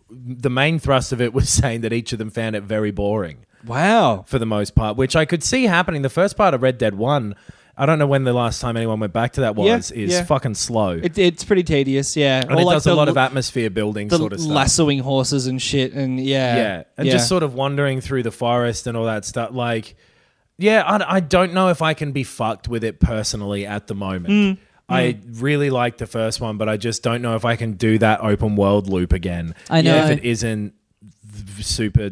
the main thrust of it was saying that each of them found it very boring. Wow. For the most part, which I could see happening. The first part of Red Dead 1, I don't know when the last time anyone went back to that was, is fucking slow. It's pretty tedious, yeah. And it does a lot of atmosphere building the sort of stuff. lassoing horses and shit, and And just sort of wandering through the forest and all that stuff. Like, I don't know if I can be fucked with it personally at the moment. I really like the first one, but I just don't know if I can do that open world loop again. I know. If it isn't super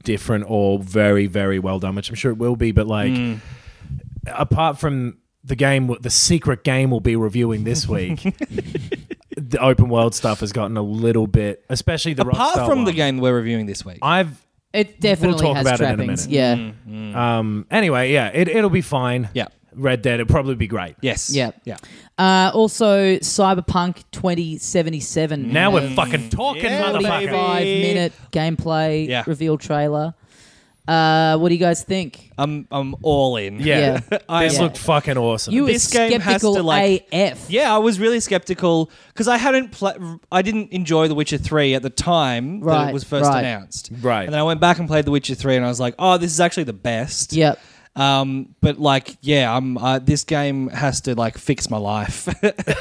different or very, very well done, which I'm sure it will be, but like apart from the game, the secret game we'll be reviewing this week, the open world stuff has gotten a little bit, especially the apart Rockstar from the one. game we're reviewing this week. It definitely We'll talk has about it in a trappings. minute. Yeah. Anyway, it'll be fine. Yeah. Red Dead, it'd probably be great. Yes. Yeah. Yeah. Also, Cyberpunk 2077. Now we're fucking talking, motherfucker. 45-minute gameplay Yeah. reveal trailer. What do you guys think? I'm all in. Yeah. This Yeah. looked fucking awesome. You were This game has skeptical to, like- AF. Yeah, I was really skeptical because I didn't enjoy The Witcher 3 at the time that Right, it was first right. announced. Right. And then I went back and played The Witcher 3 and I was like, oh, this is actually the best. Yep. But like, yeah, this game has to like fix my life.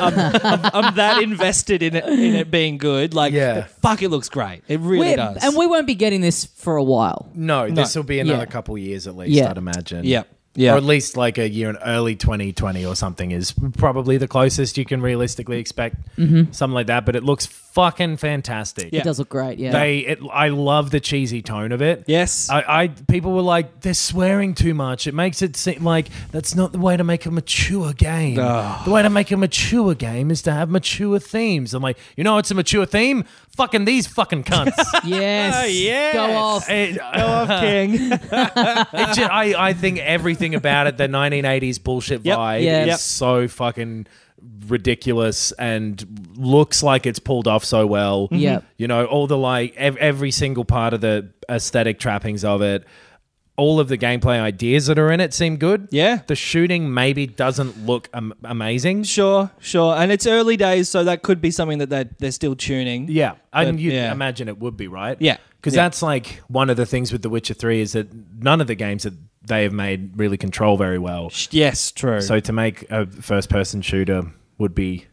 I'm that invested in it being good. Like, Yeah. fuck, it looks great. It really does. And we won't be getting this for a while. No, this will be another Yeah. couple years at least, Yeah. I'd imagine. Yeah. Yeah. Or at least like a year in early 2020 or something is probably the closest you can realistically expect. Something like that. But it looks fucking fantastic. Yeah. It does look great, yeah. I love the cheesy tone of it. Yes. People were like, they're swearing too much. It makes it seem like that's not the way to make a mature game. The way to make a mature game is to have mature themes. I'm like, it's a mature theme? Fucking these fucking cunts. Yes. yes. Go off. Go off, King. I think everything about it, the 1980s bullshit Yep. vibe, Yeah. is Yep. so fucking ridiculous and looks like it's pulled off so well. Yep. All the every single part of the aesthetic trappings of it. All of the gameplay ideas that are in it seem good. Yeah. The shooting maybe doesn't look amazing. Sure. And it's early days, so that could be something that they're still tuning. Yeah. And But, you'd yeah. imagine it would be, right? Yeah. Because Yeah. that's like one of the things with The Witcher 3 is that none of the games that they have made really control very well. Yes, true. So to make a first-person shooter would be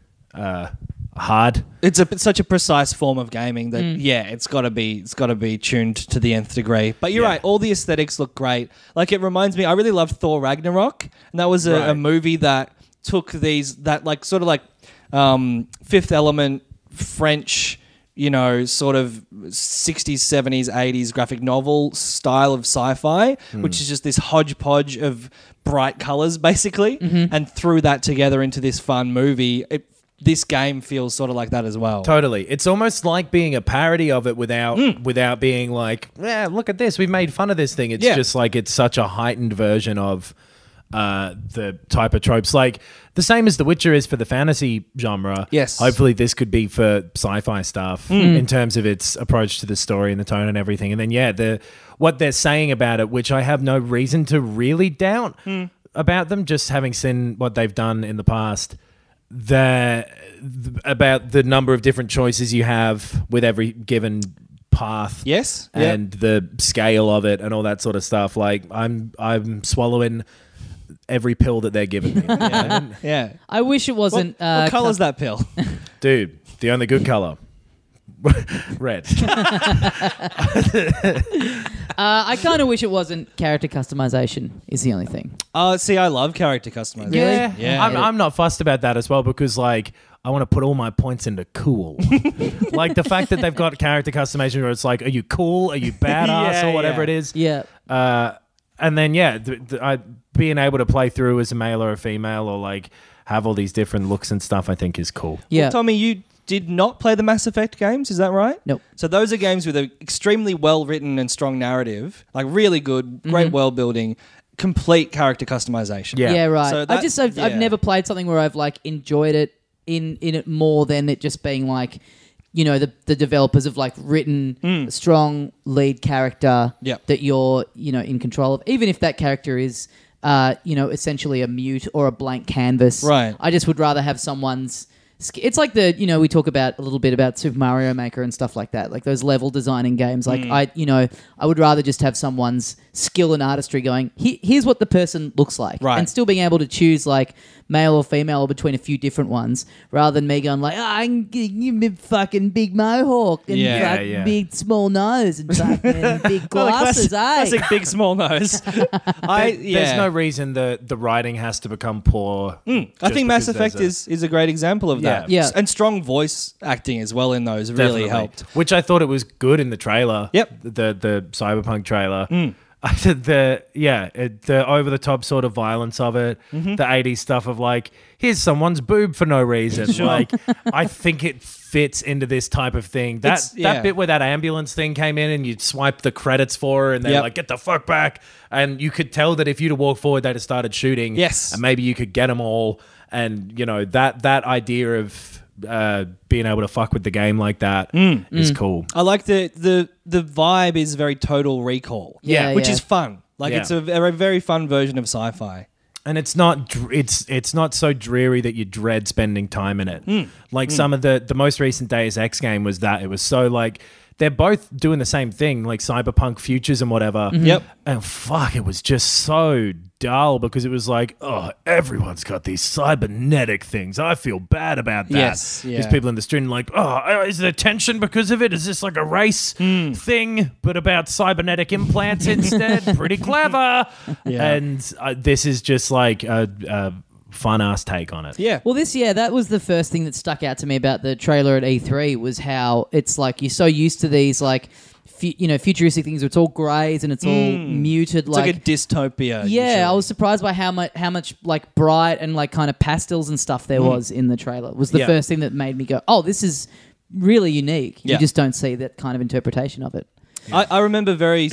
hard. It's such a precise form of gaming that it's got to be tuned to the nth degree. But you're Yeah. right, all the aesthetics look great. Like it reminds me, I really loved Thor Ragnarok, and that was a movie that took Fifth Element French, sort of 60s, 70s, 80s graphic novel style of sci-fi, which is just this hodgepodge of bright colors, basically, and threw that together into this fun movie. This game feels sort of like that as well. Totally. It's almost like being a parody of it without being like, yeah, look at this. We've made fun of this thing. It's just like it's such a heightened version of the type of tropes. Like the same as The Witcher is for the fantasy genre. Yes. Hopefully this could be for sci-fi stuff in terms of its approach to the story and the tone and everything. And then, what they're saying about it, which I have no reason to really doubt about them, just having seen what they've done in the past, about the number of different choices you have with every given path. Yes. And the scale of it and all that sort of stuff. Like I'm swallowing every pill that they're giving me. Yeah. I wish it wasn't. What colour's that pill? Dude, the only good color. Red. I kind of wish it wasn't character customization. Is the only thing. See, I love character customization. Really? Yeah. I'm not fussed about that as well because like I want to put all my points into cool. Like the fact that they've got character customization where it's like, are you cool? Are you badass? Or whatever it is. Yeah. And then being able to play through as a male or a female or like have all these different looks and stuff, I think is cool. Yeah. Well, Tommy, you did not play the Mass Effect games, is that right? Nope. So those are games with an extremely well-written and strong narrative, like really good, great world building, complete character customization. Yeah. Yeah, right. So I've never played something where I've like enjoyed it in it more than it just being like, the developers have like written a strong lead character that you're, in control of, even if that character is, essentially a mute or a blank canvas. Right. I just would rather have someone's. It's like we talk about a little bit about Super Mario Maker and stuff like that, like those level designing games. Like I would rather just have someone's skill and artistry going, here's what the person looks like. Right. And still being able to choose like male or female or between a few different ones rather than me going like, I can give you fucking big mohawk and big small nose and fucking big glasses, Classic big small nose. There's no reason the writing has to become poor. I think Mass Effect is a great example of that. Yeah. And strong voice acting as well in those really helped. Which I thought it was good in the trailer. Yep. The Cyberpunk trailer. the over the top sort of violence of it, the 80s stuff of like, here's someone's boob for no reason. Like, I think it fits into this type of thing. That bit where that ambulance thing came in and you swipe the credits for her and they're like, get the fuck back. And you could tell that if you'd have walked forward, they'd have started shooting. Yes. And maybe you could get them all. And, you know, that idea of being able to fuck with the game like that is cool. I like the vibe is very Total Recall. Which is fun. Like it's a very fun version of sci-fi. And it's not so dreary that you dread spending time in it. Like some of the most recent Deus Ex game was that. It was so like they're both doing the same thing, like cyberpunk futures and whatever. Yep. And fuck, it was just so dull because it was like, oh, everyone's got these cybernetic things. I feel bad about that. Yes. There's people in the street like, oh, is there tension because of it? Is this like a race thing, but about cybernetic implants instead? Pretty clever. Yeah. And this is just like a fun ass take on it. Yeah. Well, that was the first thing that stuck out to me about the trailer at E3 was how it's like you're so used to these like futuristic things. It's all greys and it's all muted. It's like a dystopia. Yeah, usually. I was surprised by how much like bright and like kind of pastels and stuff there was in the trailer. It was the first thing that made me go, oh, this is really unique. You just don't see that kind of interpretation of it. I remember very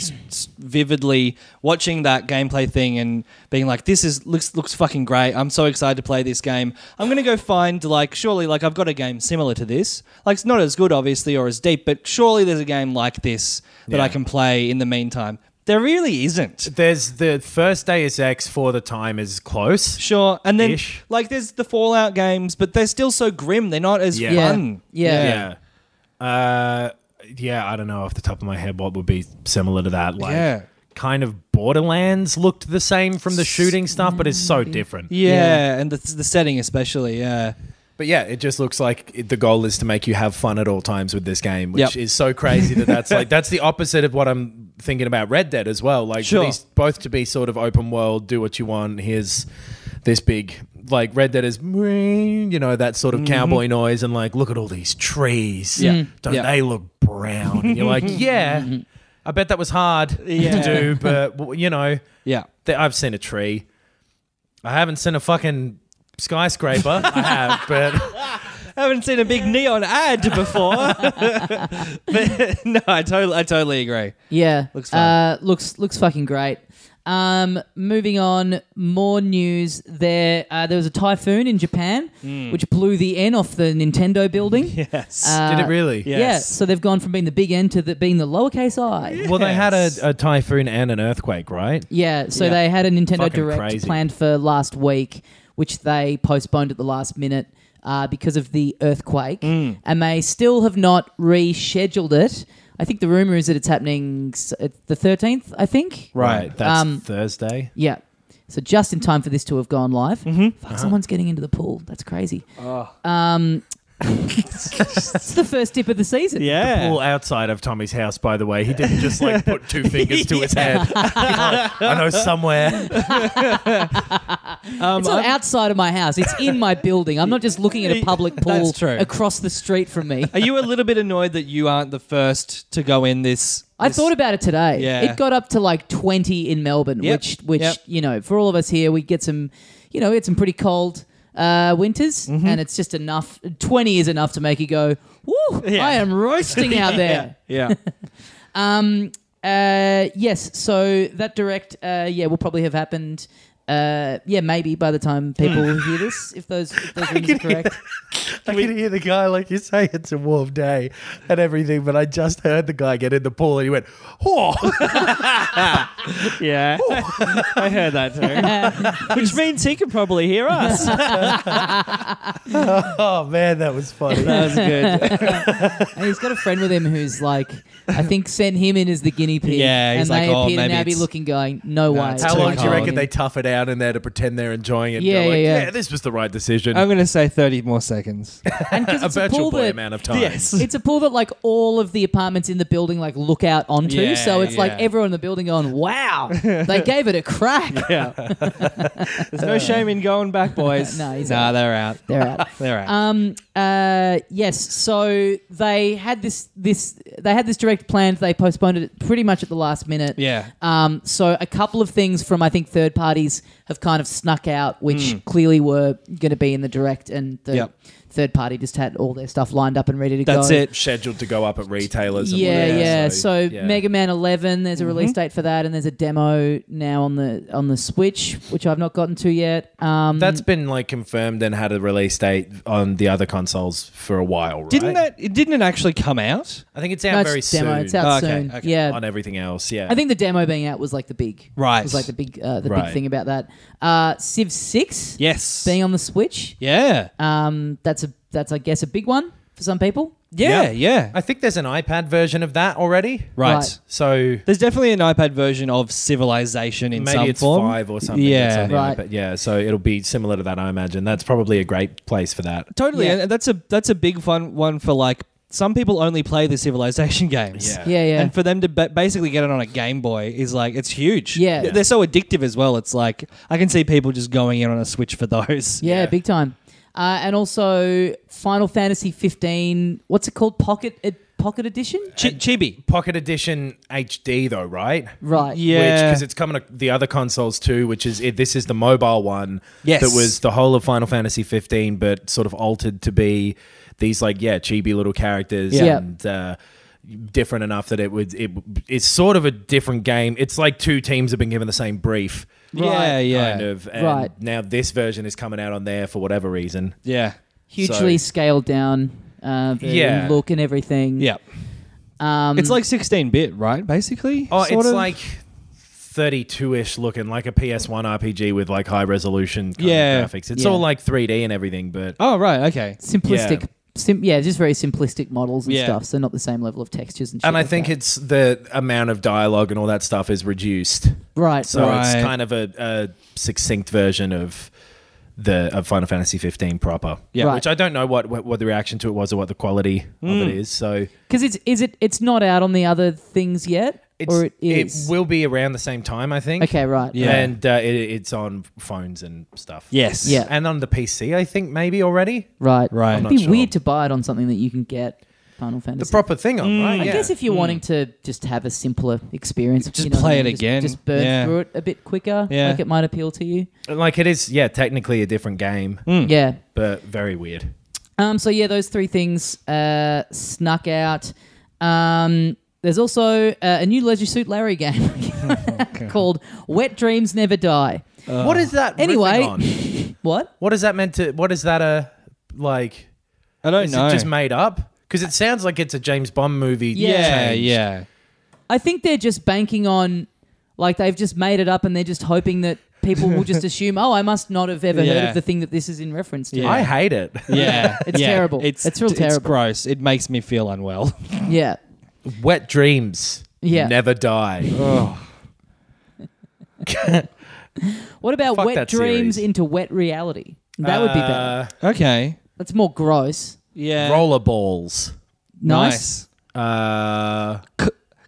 vividly watching that gameplay thing and being like, this looks fucking great. I'm so excited to play this game. I'm going to go find, like, surely, like, I've got a game similar to this. Like, it's not as good, obviously, or as deep, but surely there's a game like this that I can play in the meantime. There really isn't. There's the first Deus Ex for the time is close. Sure. And then, like, there's the Fallout games, but they're still so grim. They're not as fun. Yeah. I don't know off the top of my head what would be similar to that. Like, kind of Borderlands looked the same from the shooting stuff, but it's so different. Yeah, and the setting especially, But yeah, it just looks like the goal is to make you have fun at all times with this game, which is so crazy that's like that's the opposite of what I'm thinking about Red Dead as well. Like these both to be sort of open world, do what you want. Here's this big, like Red Dead is, you know, that sort of cowboy noise and like, look at all these trees. Don't they look brown? And you're like, I bet that was hard to do, but you know, I've seen a tree. I haven't seen a fucking skyscraper. I have, but I haven't seen a big neon ad before. But no, I totally agree. Yeah, looks fun. Looks fucking great. Moving on, more news. There was a typhoon in Japan, which blew the N off the Nintendo building. Yes. Did it really? Yes. Yeah. So they've gone from being the big N to being the lowercase I. Yes. Well, they had a typhoon and an earthquake, right? Yeah. So they had a Nintendo Fucking Direct crazy. planned for last week, which they postponed at the last minute because of the earthquake, and they still have not rescheduled it. I think the rumor is that it's happening the 13th, I think. Right. That's Thursday. Yeah. So just in time for this to have gone live. Fuck, someone's getting into the pool. That's crazy. It's the first dip of the season. Yeah. The pool outside of Tommy's house, by the way. He didn't just like put two fingers to his head. I know somewhere. It's not outside of my house. It's in my building. I'm not just looking at a public pool That's true. across the street from me. Are you a little bit annoyed that you aren't the first to go in this? I thought about it today. Yeah. It got up to like 20 in Melbourne, which you know, for all of us here, we get some, you know, we get some pretty cold winters, and it's just enough. 20 is enough to make you go, woo, I am roasting out there. Yeah. Yes, so that direct, will probably have happened. Maybe by the time people hear this, if those rumors are correct. I can hear the guy, like you say, it's a warm day and everything, but I just heard the guy get in the pool and he went, oh. Yeah, I heard that too. Which means he could probably hear us. Oh, man, that was funny. That was good. And he's got a friend with him who's like, I think sent him in as the guinea pig. Yeah, he's and like, they oh, appear to maybe now be it's- looking, going, no way. How long do you reckon they tough it out down in there to pretend they're enjoying it. Yeah, They're like, yeah. this was the right decision. I'm going to say 30 more seconds. And 'cause A it's a virtual pool boy that amount of time. Yes. it's a pool that like all of the apartments in the building like look out onto. Yeah, So it's like yeah. everyone in the building going, "Wow, they gave it a crack." Yeah. There's no shame in going back, boys. No, he's Nah, they're out. They're out. They're out. Yes. So they had this direct planned. They postponed it pretty much at the last minute. Yeah. So a couple of things from I think third parties have kind of snuck out, which clearly were going to be in the direct, and the Yep. third party just had all their stuff lined up and ready to go. That's it. Scheduled to go up at retailers. And Yeah, whatever, yeah. So, So Mega Man 11, there's a Mm-hmm. release date for that, and there's a demo now on the Switch, which I've not gotten to yet. That's been like confirmed and had a release date on the other consoles for a while, right? Didn't it actually come out? I think it's No, out it's very demo. soon. It's out Okay, soon. okay. Yeah. On everything else, yeah. I think the demo being out was like the big, Right. Was like the big Right. thing about that. Civ 6 Yes. being on the Switch. Yeah. That's I guess a big one for some people. Yeah. I think there's an iPad version of that already. Right. So There's definitely an iPad version of Civilization in some maybe it's form. 5 or something. Yeah. that's on the Right. iPad. Yeah, so it'll be similar to that, I imagine. That's probably a great place for that. Totally. Yeah. And that's a big fun one for like some people only play the Civilization games. Yeah. Yeah. And for them to basically get it on a Game Boy is like, it's huge. Yeah. They're so addictive as well. It's like, I can see people just going in on a Switch for those. Yeah, big time. And also Final Fantasy 15. What's it called? Pocket Edition. Chibi. Pocket Edition HD though, right? Right. Yeah. Because it's coming to the other consoles too, which is this is the mobile one. Yes. That was the whole of Final Fantasy 15, but sort of altered to be these like chibi little characters Yeah. and different enough that it's sort of a different game. It's like two teams have been given the same brief. Yeah, yeah. Kind of. And Right. now this version is coming out on there for whatever reason. Yeah. Hugely scaled down. Yeah. Look and everything. Yeah. It's like 16-bit, right? Basically. Oh, Sort it's of? like 32-ish looking, like a PS1 RPG with like high resolution kind Yeah. of graphics. It's Yeah. all like 3D and everything, but Oh, right. Okay. Simplistic. Just very simplistic models and Yeah. stuff. So not the same level of textures and shit. and I like think that. it's the amount of dialogue and all that stuff is reduced. right. So right. it's Right. kind of a succinct version of Final Fantasy 15 proper. Yeah. Right. Which I don't know what the reaction to it was or what the quality of it is. So Because it's not out on the other things yet, or it it is. will be around the same time, I think. Okay, right. Yeah. And it's on phones and stuff. Yes. Yeah. And on the PC, I think maybe already. Right. Right. It'd not be sure. weird to buy it on something that you can get Final Fantasy. The proper thing on, right? I Yeah. guess if you're wanting to just have a simpler experience, Just you know what play I it mean, again. just burn Yeah. through it a bit quicker. Yeah. Like it might appeal to you. Like it is, technically a different game, Yeah. but very weird. So yeah, those three things snuck out. There's also a new Leisure Suit Larry game called Wet Dreams Never Die. What is that? Anyway- riffing on? What? What is that meant to? What is that? Like, I don't is know. it just made up? Because it sounds like it's a James Bond movie. yeah, changed. yeah. I think they're just banking on, like they've just made it up and they're just hoping that people will just assume, oh, I must not have ever heard Yeah. of the thing that this is in reference to. Yeah. I hate it. Yeah. It's Yeah. terrible. It's real It's terrible. gross. It makes me feel unwell. Yeah. Wet dreams. Yeah. Never die. Oh. What about Fuck Wet that Dreams series. into Wet Reality? That would be better. Okay. That's more gross. Yeah. Rollerballs. Nice.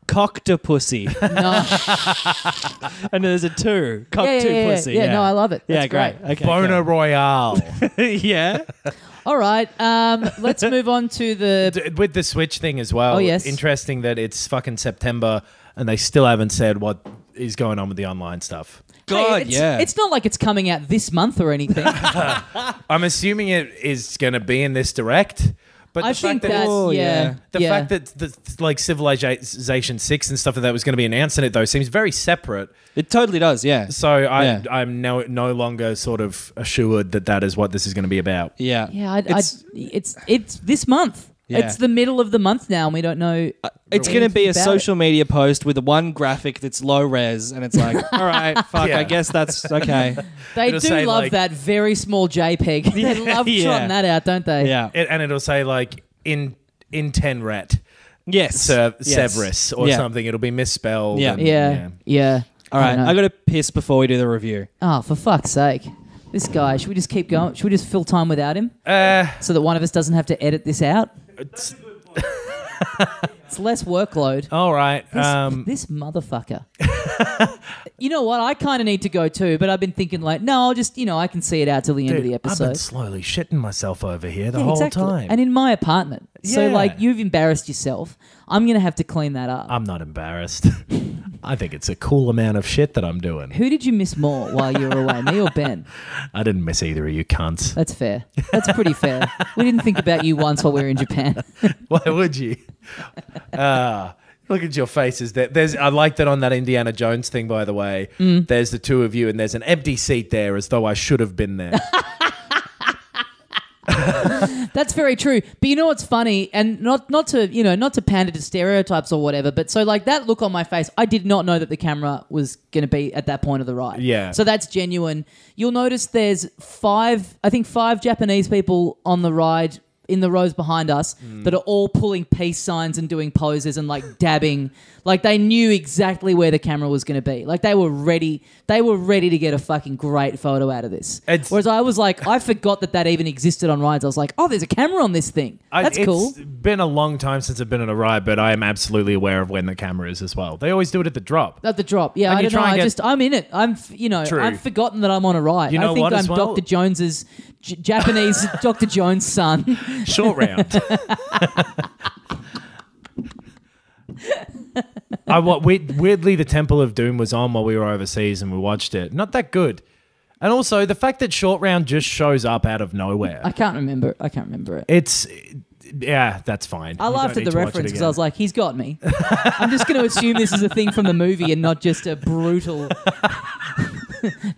Coctopussy. No. And there's a 2. Coctopussy. Yeah, no, I love it. Yeah, That's great. Okay. Boner Royale. Yeah. All right. Let's move on to the. With the Switch thing as well. Oh, yes. Interesting that it's fucking September and they still haven't said what is going on with the online stuff. God, it's, yeah. It's not like it's coming out this month or anything. I'm assuming it is going to be in this direct. But I the think fact that that, it's- Oh, yeah. the fact that the like Civilization 6 and stuff like that was going to be announced in it though seems very separate. It totally does, yeah. So I'm no longer sort of assured that is what this is going to be about. Yeah. Yeah, It's it's this month. Yeah. It's the middle of the month now, and we don't know. It's going to be a about social media post with one graphic that's low res, and it's like, all right, fuck, Yeah. I guess that's okay. They It'll do say, love like- that very small JPEG. They love Yeah. trotting that out, don't they? Yeah. And it'll say like in 10 ret Yes. Yes. Severus or Yeah. something. It'll be misspelled. Yeah. and- Yeah. Yeah. All right, I got to piss before we do the review. Oh, for fuck's sake. This guy, should we just keep going? Should we just fill time without him? So that one of us doesn't have to edit this out? It's less workload. All right. This motherfucker. You know what? I kind of need to go too, but I've been thinking like, no, I'll just, I can see it out till the end of the episode. I've been slowly shitting myself over here the whole time. And in my apartment. So Yeah. like, you've embarrassed yourself. I'm going to have to clean that up. I'm not embarrassed. I think it's a cool amount of shit that I'm doing. Who did you miss more while you were away, me or Ben? I didn't miss either of you cunts. That's fair. That's pretty fair. We didn't think about you once while we were in Japan. Why would you? Look at your faces. I like that on that Indiana Jones thing, by the way. There's the two of you, and there's an empty seat there as though I should have been there. That's very true. But you know what's funny, and not to pander to stereotypes or whatever, but so like that look on my face, I did not know that the camera was going to be at that point of the ride. Yeah. So that's genuine. You'll notice there's five Japanese people on the ride in the rows behind us that are all pulling peace signs and doing poses and like dabbing. Like they knew exactly where the camera was going to be. Like they were ready. They were ready to get a fucking great photo out of this. Whereas I was like, I forgot that even existed on rides. I was like, oh, there's a camera on this thing. That's cool. It's been a long time since I've been on a ride, but I am absolutely aware of when the camera is as well. They always do it at the drop. At the drop. Yeah, And I you don't know. try and I'm in it. True. I've forgotten that I'm on a ride. You know I think what I'm as well? Dr. Jones's Japanese Dr. Jones' son. Short round. Weirdly, the Temple of Doom was on while we were overseas and we watched it. Not that good. And also, the fact that Short Round just shows up out of nowhere. I can't remember it. Yeah, that's fine. I laughed at the reference because I was like, he's got me. I'm just going to assume this is a thing from the movie and not just a brutal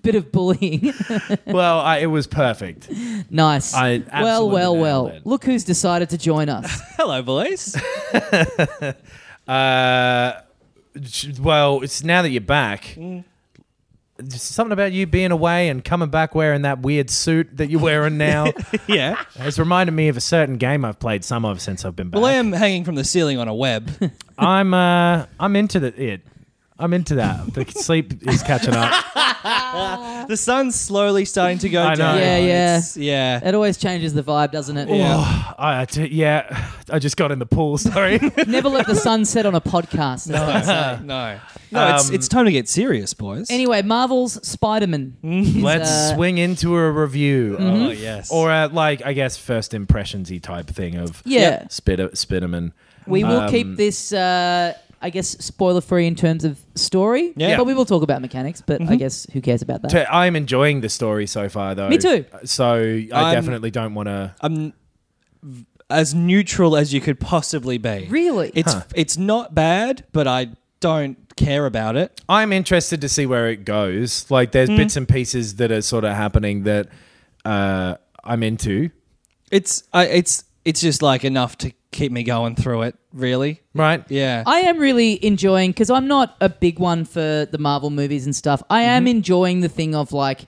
bit of bullying. Well, it was perfect. Nice. I absolutely nailed it. Look who's decided to join us. Hello, boys. Well, it's now that you're back. Something about you being away and coming back wearing that weird suit that you're wearing now. Yeah. It's reminded me of a certain game I've played some of since I've been back. Well, I am hanging from the ceiling on a web. I'm into it. I'm into that. The sleep is catching up. The sun's slowly starting to go I know. down. Yeah. It always changes the vibe, doesn't it? Oh, I just got in the pool. Sorry. Never let the sun set on a podcast. No, it's time to get serious, boys. Anyway, Marvel's Spider-Man. Let's swing into a review. Oh, yes. Or I guess first impressions-y type thing of Spiderman. We will keep this, I guess, spoiler-free in terms of story. Yeah. But we will talk about mechanics, but I guess who cares about that? I'm enjoying the story so far, though. Me too. So I definitely don't want to... I'm as neutral as you could possibly be. Really? It's not bad, but I don't care about it. I'm interested to see where it goes. Like, there's bits and pieces that are sort of happening that I'm into. It's just like enough to keep me going through it, really. Right? Yeah. I am really enjoying, because I'm not a big one for the Marvel movies and stuff. I am enjoying the thing of like,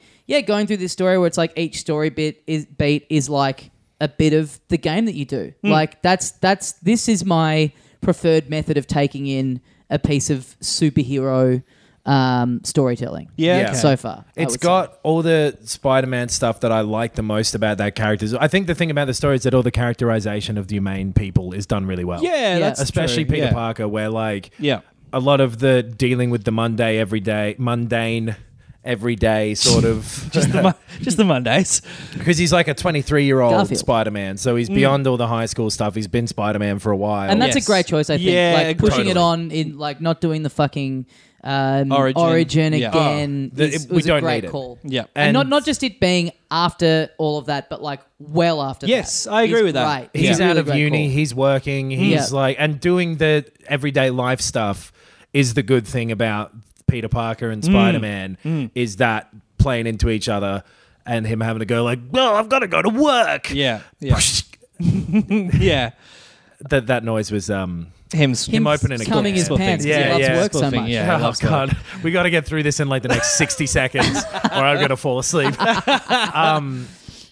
going through this story where it's like each story beat is like a bit of the game that you do. Like this is my preferred method of taking in a piece of superhero storytelling. Yeah. Okay. So far. It's got all the Spider-Man stuff that I like the most about that character. I think the thing about the story is that all the characterization of the main people is done really well. Yeah, that's especially true. Peter Parker, where like Yeah. a lot of the dealing with the mundane, everyday sort of just the Mondays. because he's like a 23-year-old Garfield. Spider-Man, so he's beyond all the high school stuff. He's been Spider-Man for a while, And that's Yes. a great choice, I think. Yeah, like pushing it totally. on in like not doing the fucking Origin. Yeah. again. Oh, we was don't a great need it. call. Yeah. And And- not just it being after all of that, but like well after Yes, that. I agree Is with that. great. he's It's a out really of great uni, call. he's working, he's like, and doing the everyday life stuff is the good thing about Peter Parker and Spider-Man is that playing into each other and him having to go like, well, I've got to go to work. Yeah. Yeah. Yeah. That noise was Him opening a coming his can. pants. Yeah, he loves yeah. work so Spoofing, much. yeah. Oh, loves that. God. We got to get through this in like the next 60 seconds or I'm going to fall asleep.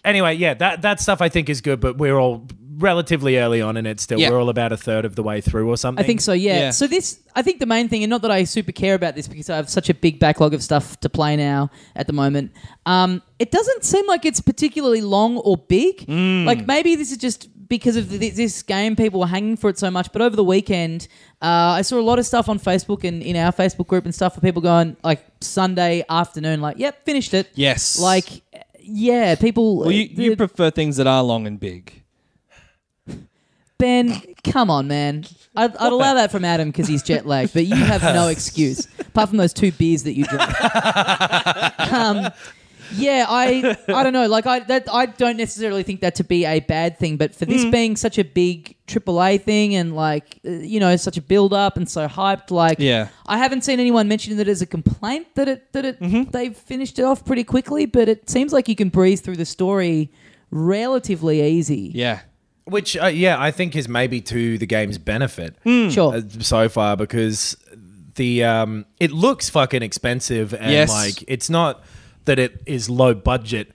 Anyway, yeah, that stuff I think is good, but we're all relatively early on in it still. Yeah. We're all about a third of the way through or something. I think so, yeah. Yeah. So I think the main thing, and not that I super care about this because I have such a big backlog of stuff to play now at the moment, it doesn't seem like it's particularly long or big. Like maybe this is just because of this game, people were hanging for it so much. But over the weekend, I saw a lot of stuff on Facebook and in our Facebook group and stuff for people going like Sunday afternoon, like, yep, finished it. Yes. Like, yeah, people... Well, you prefer things that are long and big. Ben, come on, man. I'd allow that from Adam because he's jet lagged, but you have no excuse apart from those 2 beers that you drank. Yeah, I don't know. Like I don't necessarily think that to be a bad thing, but for this being such a big AAA thing and like such a build up and so hyped, like I haven't seen anyone mentioning that as a complaint that they've finished it off pretty quickly, but it seems like you can breeze through the story relatively easy. Yeah. Which, I think is maybe to the game's benefit. Sure. So far, because it looks fucking expensive and like it's not that it is low budget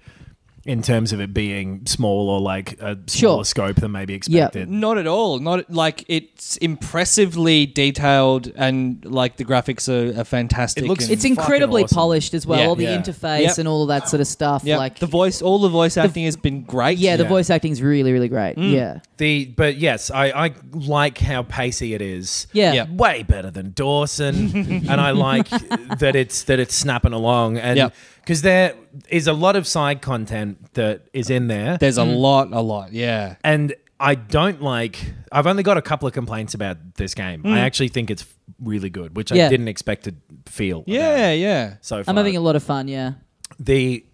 in terms of it being small or like a smaller scope than maybe expected. Not at all. Not like it's impressively detailed and like the graphics are fantastic. It's incredibly awesome. Polished as well. Yeah. All the interface and all of that sort of stuff. Yep. Like all the voice acting has been great. Yeah, the voice acting is really, really great. Yeah. But yes, I like how pacey it is. Yeah. Way better than Dawson. And I like that it's snapping along. And because there is a lot of side content that is in there. There's a lot, yeah. And I don't like... I've only got a couple of complaints about this game. I actually think it's really good, which I didn't expect to feel. Yeah. So far. I'm having a lot of fun, yeah. The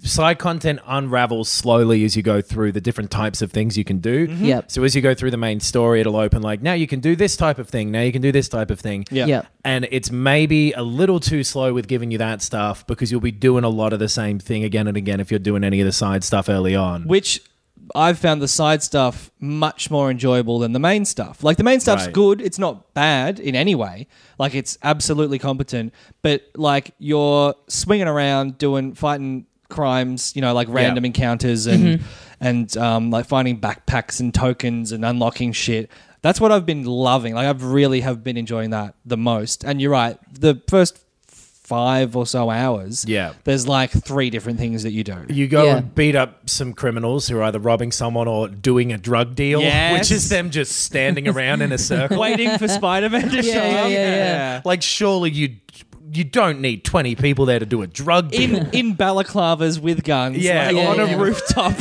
side content unravels slowly as you go through the different types of things you can do. Yep. So as you go through the main story, it'll open like, now you can do this type of thing. Now you can do this type of thing. Yep. And it's maybe a little too slow with giving you that stuff because you'll be doing a lot of the same thing again and again if you're doing any of the side stuff early on. Which I've found the side stuff much more enjoyable than the main stuff. Like the main stuff's good. It's not bad in any way. Like it's absolutely competent. But like you're swinging around fighting crimes, like random encounters and like finding backpacks and tokens and unlocking shit. That's what I've been loving. Like I've really have been enjoying that the most. And you're right. The first 5 or so hours, there's like 3 different things that you do. You go and beat up some criminals who are either robbing someone or doing a drug deal, which is them just standing around in a circle. Waiting for Spider-Man to show up. Yeah. Like surely you don't need 20 people there to do a drug deal. In balaclavas with guns. On a rooftop.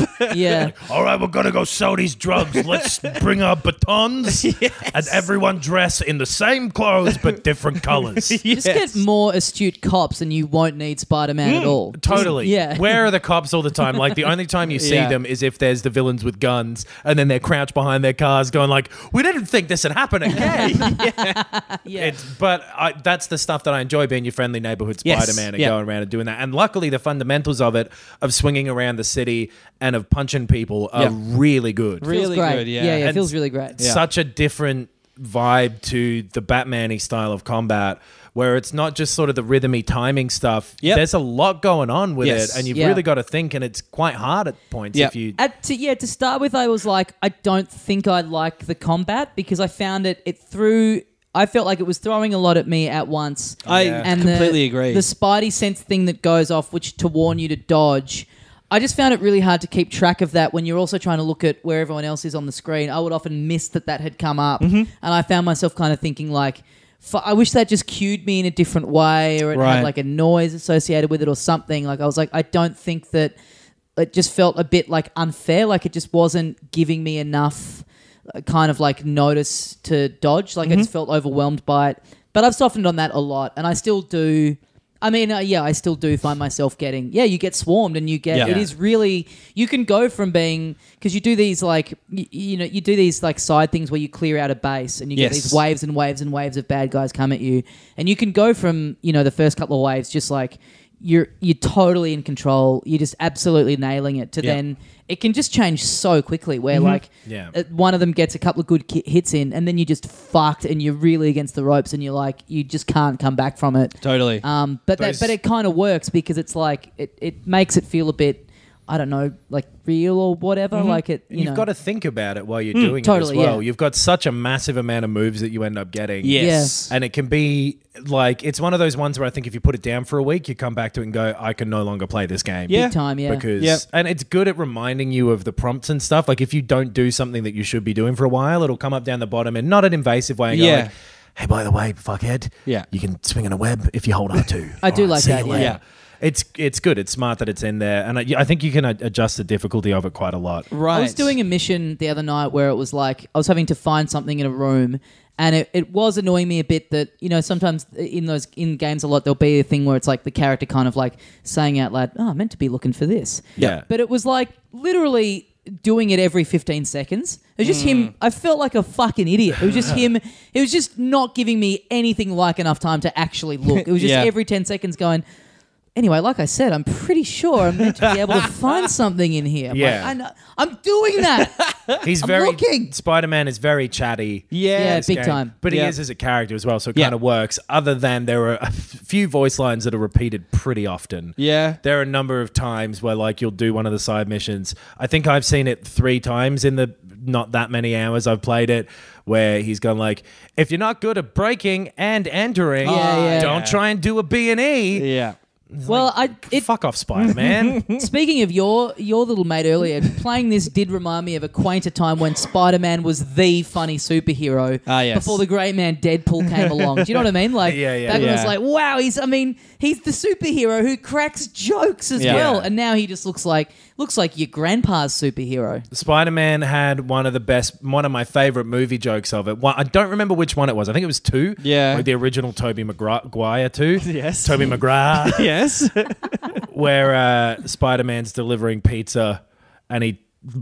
All right, we're going to go sell these drugs. Let's bring our batons and everyone dress in the same clothes but different colors. Just get more astute cops and you won't need Spider-Man at all. Totally. Yeah. Where are the cops all the time? Like the only time you see them is if there's the villains with guns and then they're crouched behind their cars going like, we didn't think this would happen again. But that's the stuff that I enjoy being your friendly neighborhood Spider-Man and going around and doing that. And luckily the fundamentals of it, of swinging around the city and of punching people are really good. Really good, yeah. It feels really great. Such a different vibe to the Batman-y style of combat where it's not just sort of the rhythmy timing stuff. There's a lot going on with it and you've really got to think and it's quite hard at points if you... To start with, I was like, I don't think I like the combat because I found I felt like it was throwing a lot at me at once. I completely agree. The Spidey sense thing that goes off, which to warn you to dodge, I just found it really hard to keep track of that when you're also trying to look at where everyone else is on the screen. I would often miss that had come up. And I found myself kind of thinking like, I wish that just cued me in a different way or it had like a noise associated with it or something. Like I was like, I don't think that it just felt a bit like unfair. Like it just wasn't giving me enough kind of like notice to dodge. Like I just felt overwhelmed by it. But I've softened on that a lot and I still do. I mean, I still do find myself getting, you get swarmed and you get, it is really, you can go from being, because you do these like, you do these like side things where you clear out a base and you get these waves and waves and waves of bad guys come at you. And you can go from, the first couple of waves just like, you're totally in control, you're just absolutely nailing it to then it can just change so quickly where one of them gets a couple of good hits in and then you just fucked and you're really against the ropes and you're like you just can't come back from it. Totally. But it kind of works because it's like it makes it feel a bit I don't know, like real or whatever. Like it, You've got to think about it while you're doing it as totally, well. yeah. You've got such a massive amount of moves that you end up getting. Yes. And it can be like, it's one of those ones where I think if you put it down for a week, you come back to it and go, I can no longer play this game. Yeah. big time, yeah. Because, and it's good at reminding you of the prompts and stuff. Like if you don't do something that you should be doing for a while, it'll come up down the bottom and not an invasive way and go like, hey, by the way, fuckhead, you can swing in a web if you hold R2. I do like that, Yeah. It's good. It's smart that it's in there. And I think you can adjust the difficulty of it quite a lot. Right. I was doing a mission the other night where it was like I was having to find something in a room, and it was annoying me a bit that, you know, sometimes in games a lot there'll be a thing where it's like the character kind of like saying out loud, oh, I'm meant to be looking for this. Yeah. But it was like literally doing it every 15 seconds. It was just him. I felt like a fucking idiot. It was just him. It was just not giving me anything like enough time to actually look. It was just every 10 seconds going, anyway, like I said, I'm pretty sure I'm meant to be able to find something in here. I'm doing that. He's I'm very looking. Spider-Man is very chatty. Yeah, in this big game. time. But he is as a character as well, so it kind of works. Other than there are a few voice lines that are repeated pretty often. Yeah. There are a number of times where like you'll do one of the side missions. I think I've seen it 3 times in the not that many hours I've played it, where he's gone like, if you're not good at breaking and entering, don't try and do a B&E. Yeah. Well, Fuck off, Spider-Man. speaking of your little mate earlier, playing this did remind me of a quainter time when Spider-Man was the funny superhero before the great man Deadpool came along. Do you know what I mean? Like, back when it was like, wow, he's the superhero who cracks jokes as well, and now he just looks like your grandpa's superhero. Spider-Man had one of my favorite movie jokes of it. I don't remember which one it was. I think it was 2. Yeah. Like the original Tobey Maguire 2. Yes. Tobey Maguire. Yes. Where Spider-Man's delivering pizza and he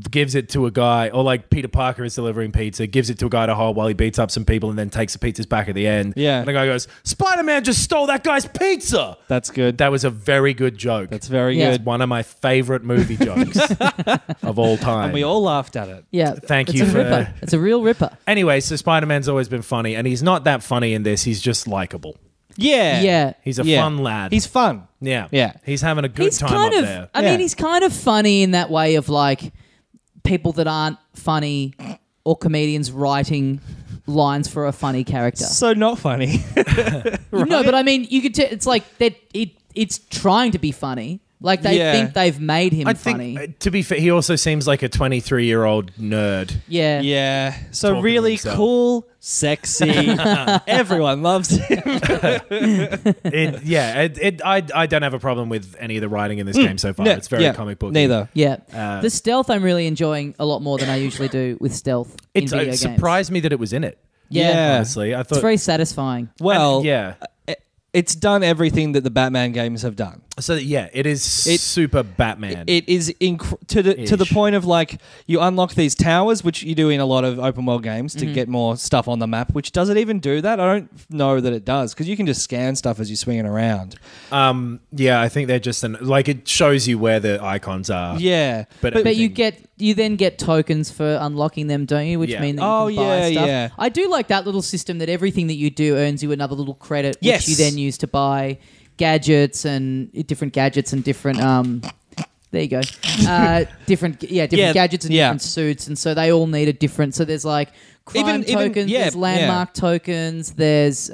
gives it to a guy, or like Peter Parker is delivering pizza, gives it to a guy to hold while he beats up some people and then takes the pizzas back at the end. Yeah. And the guy goes, Spider-Man just stole that guy's pizza. That's good. That was a very good joke. That's very Yeah. good. One of my favorite movie jokes of all time. And we all laughed at it. Yeah, Thank it's you a for- ripper. It's a real ripper. Anyway, so Spider-Man's always been funny, and he's not that funny in this. He's just likable. Yeah. Yeah. He's a fun lad. He's fun. Yeah. Yeah. He's having a good He's time kind up of. there. I mean, he's kind of funny in that way of like people that aren't funny or comedians writing lines for a funny character. So not funny. No, but I mean, you could. It's like that. It's trying to be funny. Like they think they've made him funny. think, to be fair, he also seems like a 23-year-old nerd. Yeah. Yeah. So Talking to really himself. cool, sexy. Everyone loves him. I don't have a problem with any of the writing in this game so far. No, It's very comic book. Neither. Yeah. The stealth I'm really enjoying a lot more than I usually do with stealth in video It games. surprised me that it was in it. Yeah. Honestly, I It's thought. very satisfying. Well, yeah. it's done everything that the Batman games have done. So yeah, it is super Batman. It is to the point of like you unlock these towers, which you do in a lot of open world games to get more stuff on the map. Which does it even do that? I don't know that it does because you can just scan stuff as you're swinging around. Yeah, I think they're just like it shows you where the icons are. Yeah, but you then get tokens for unlocking them, don't you? Which mean that you can buy stuff. yeah. I do like that little system that everything that you do earns you another little credit, Yes. which you then use to buy gadgets and different there you go. Different gadgets and different suits, and so they all need a different. So there's like crime tokens, there's landmark tokens, there's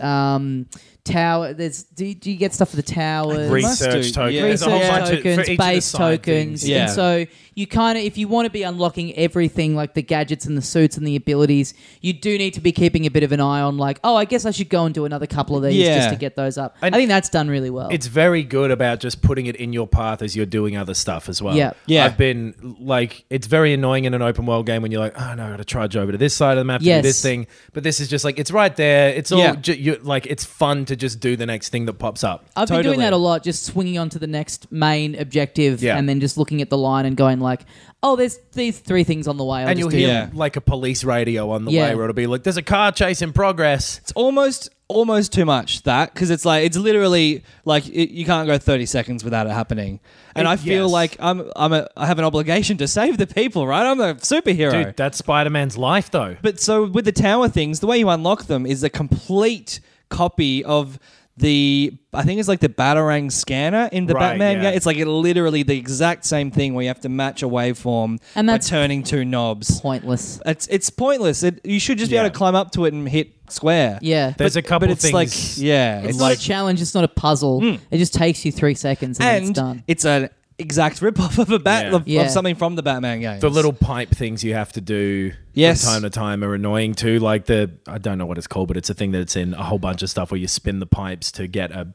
tower. Do you get stuff for the towers? Research tokens. Yeah. There's a whole Research bunch tokens, for each of the base side tokens, things. Yeah. and so you kind of, if you want to be unlocking everything, like the gadgets and the suits and the abilities, you do need to be keeping a bit of an eye on, like, oh, I guess I should go and do another couple of these just to get those up. I think that's done really well. It's very good about just putting it in your path as you're doing other stuff as well. Yeah. Yeah. I've been like, it's very annoying in an open world game when you're like, oh no, I got to trudge over to this side of the map to do this thing. But this is just like, it's right there. It's all like, it's fun to just do the next thing that pops up. I've been doing that a lot, just swinging on to the next main objective and then just looking at the line and going like, oh, there's these 3 things on the way. And you'll hear like a police radio on the way where it'll be like, there's a car chase in progress. It's almost too much that because it's like it's literally like you can't go 30 seconds without it happening. And I feel like I have an obligation to save the people, right? I'm a superhero. Dude, that's Spider-Man's life though. But so with the tower things, the way you unlock them is a complete copy of I think it's like the Batarang scanner in the Batman game. It's like literally the exact same thing where you have to match a waveform and that's by turning two knobs. Pointless. It's pointless. You should just be able to climb up to it and hit square. Yeah. There's a couple but it's things. like, it's not a challenge. It's not a puzzle. It just takes you 3 seconds and it's done. It's an exact rip-off of of something from the Batman games. The little pipe things you have to do from time to time are annoying too. Like I don't know what it's called, but it's a thing that's in a whole bunch of stuff where you spin the pipes to get a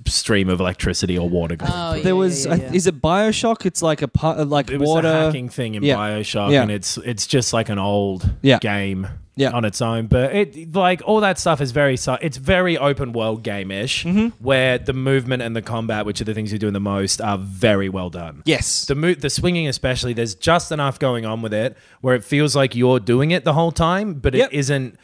stream of electricity or water going. Oh, there was, is it BioShock? It's like it water. was a hacking thing in BioShock, and it's just like an old game. On its own, but it like all that stuff is it's very open world game-ish, where the movement and the combat, which are the things you do the most, are very well done. Yes, the swinging especially, there's just enough going on with it where it feels like you're doing it the whole time, but it isn't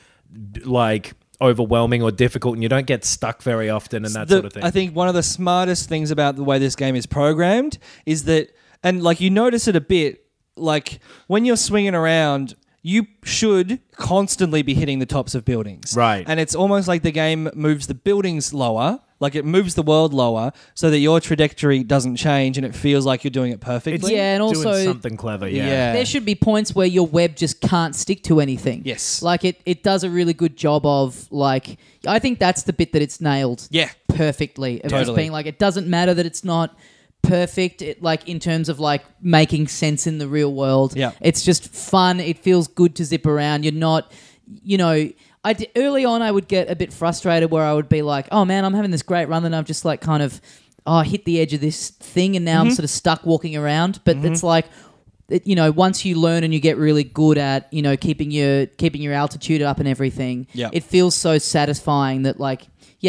like overwhelming or difficult, and you don't get stuck very often and that sort of thing. I think one of the smartest things about the way this game is programmed is that, and like you notice it a bit, like when you're swinging around, you should constantly be hitting the tops of buildings. Right. And it's almost like the game moves the buildings lower, like it moves the world lower so that your trajectory doesn't change and it feels like you're doing it perfectly. And also doing something clever, there should be points where your web just can't stick to anything. Yes. Like it does a really good job of like, I think that's the bit that it's nailed perfectly. Of just being like, it doesn't matter that it's not perfect, like in terms of like making sense in the real world. It's just fun. It feels good to zip around. You're not, early on I would get a bit frustrated where I would be like, oh man, I'm having this great run and I've just like kind of hit the edge of this thing and now I'm sort of stuck walking around. But it's like, once you learn and you get really good at, keeping your altitude up and everything, it feels so satisfying that like,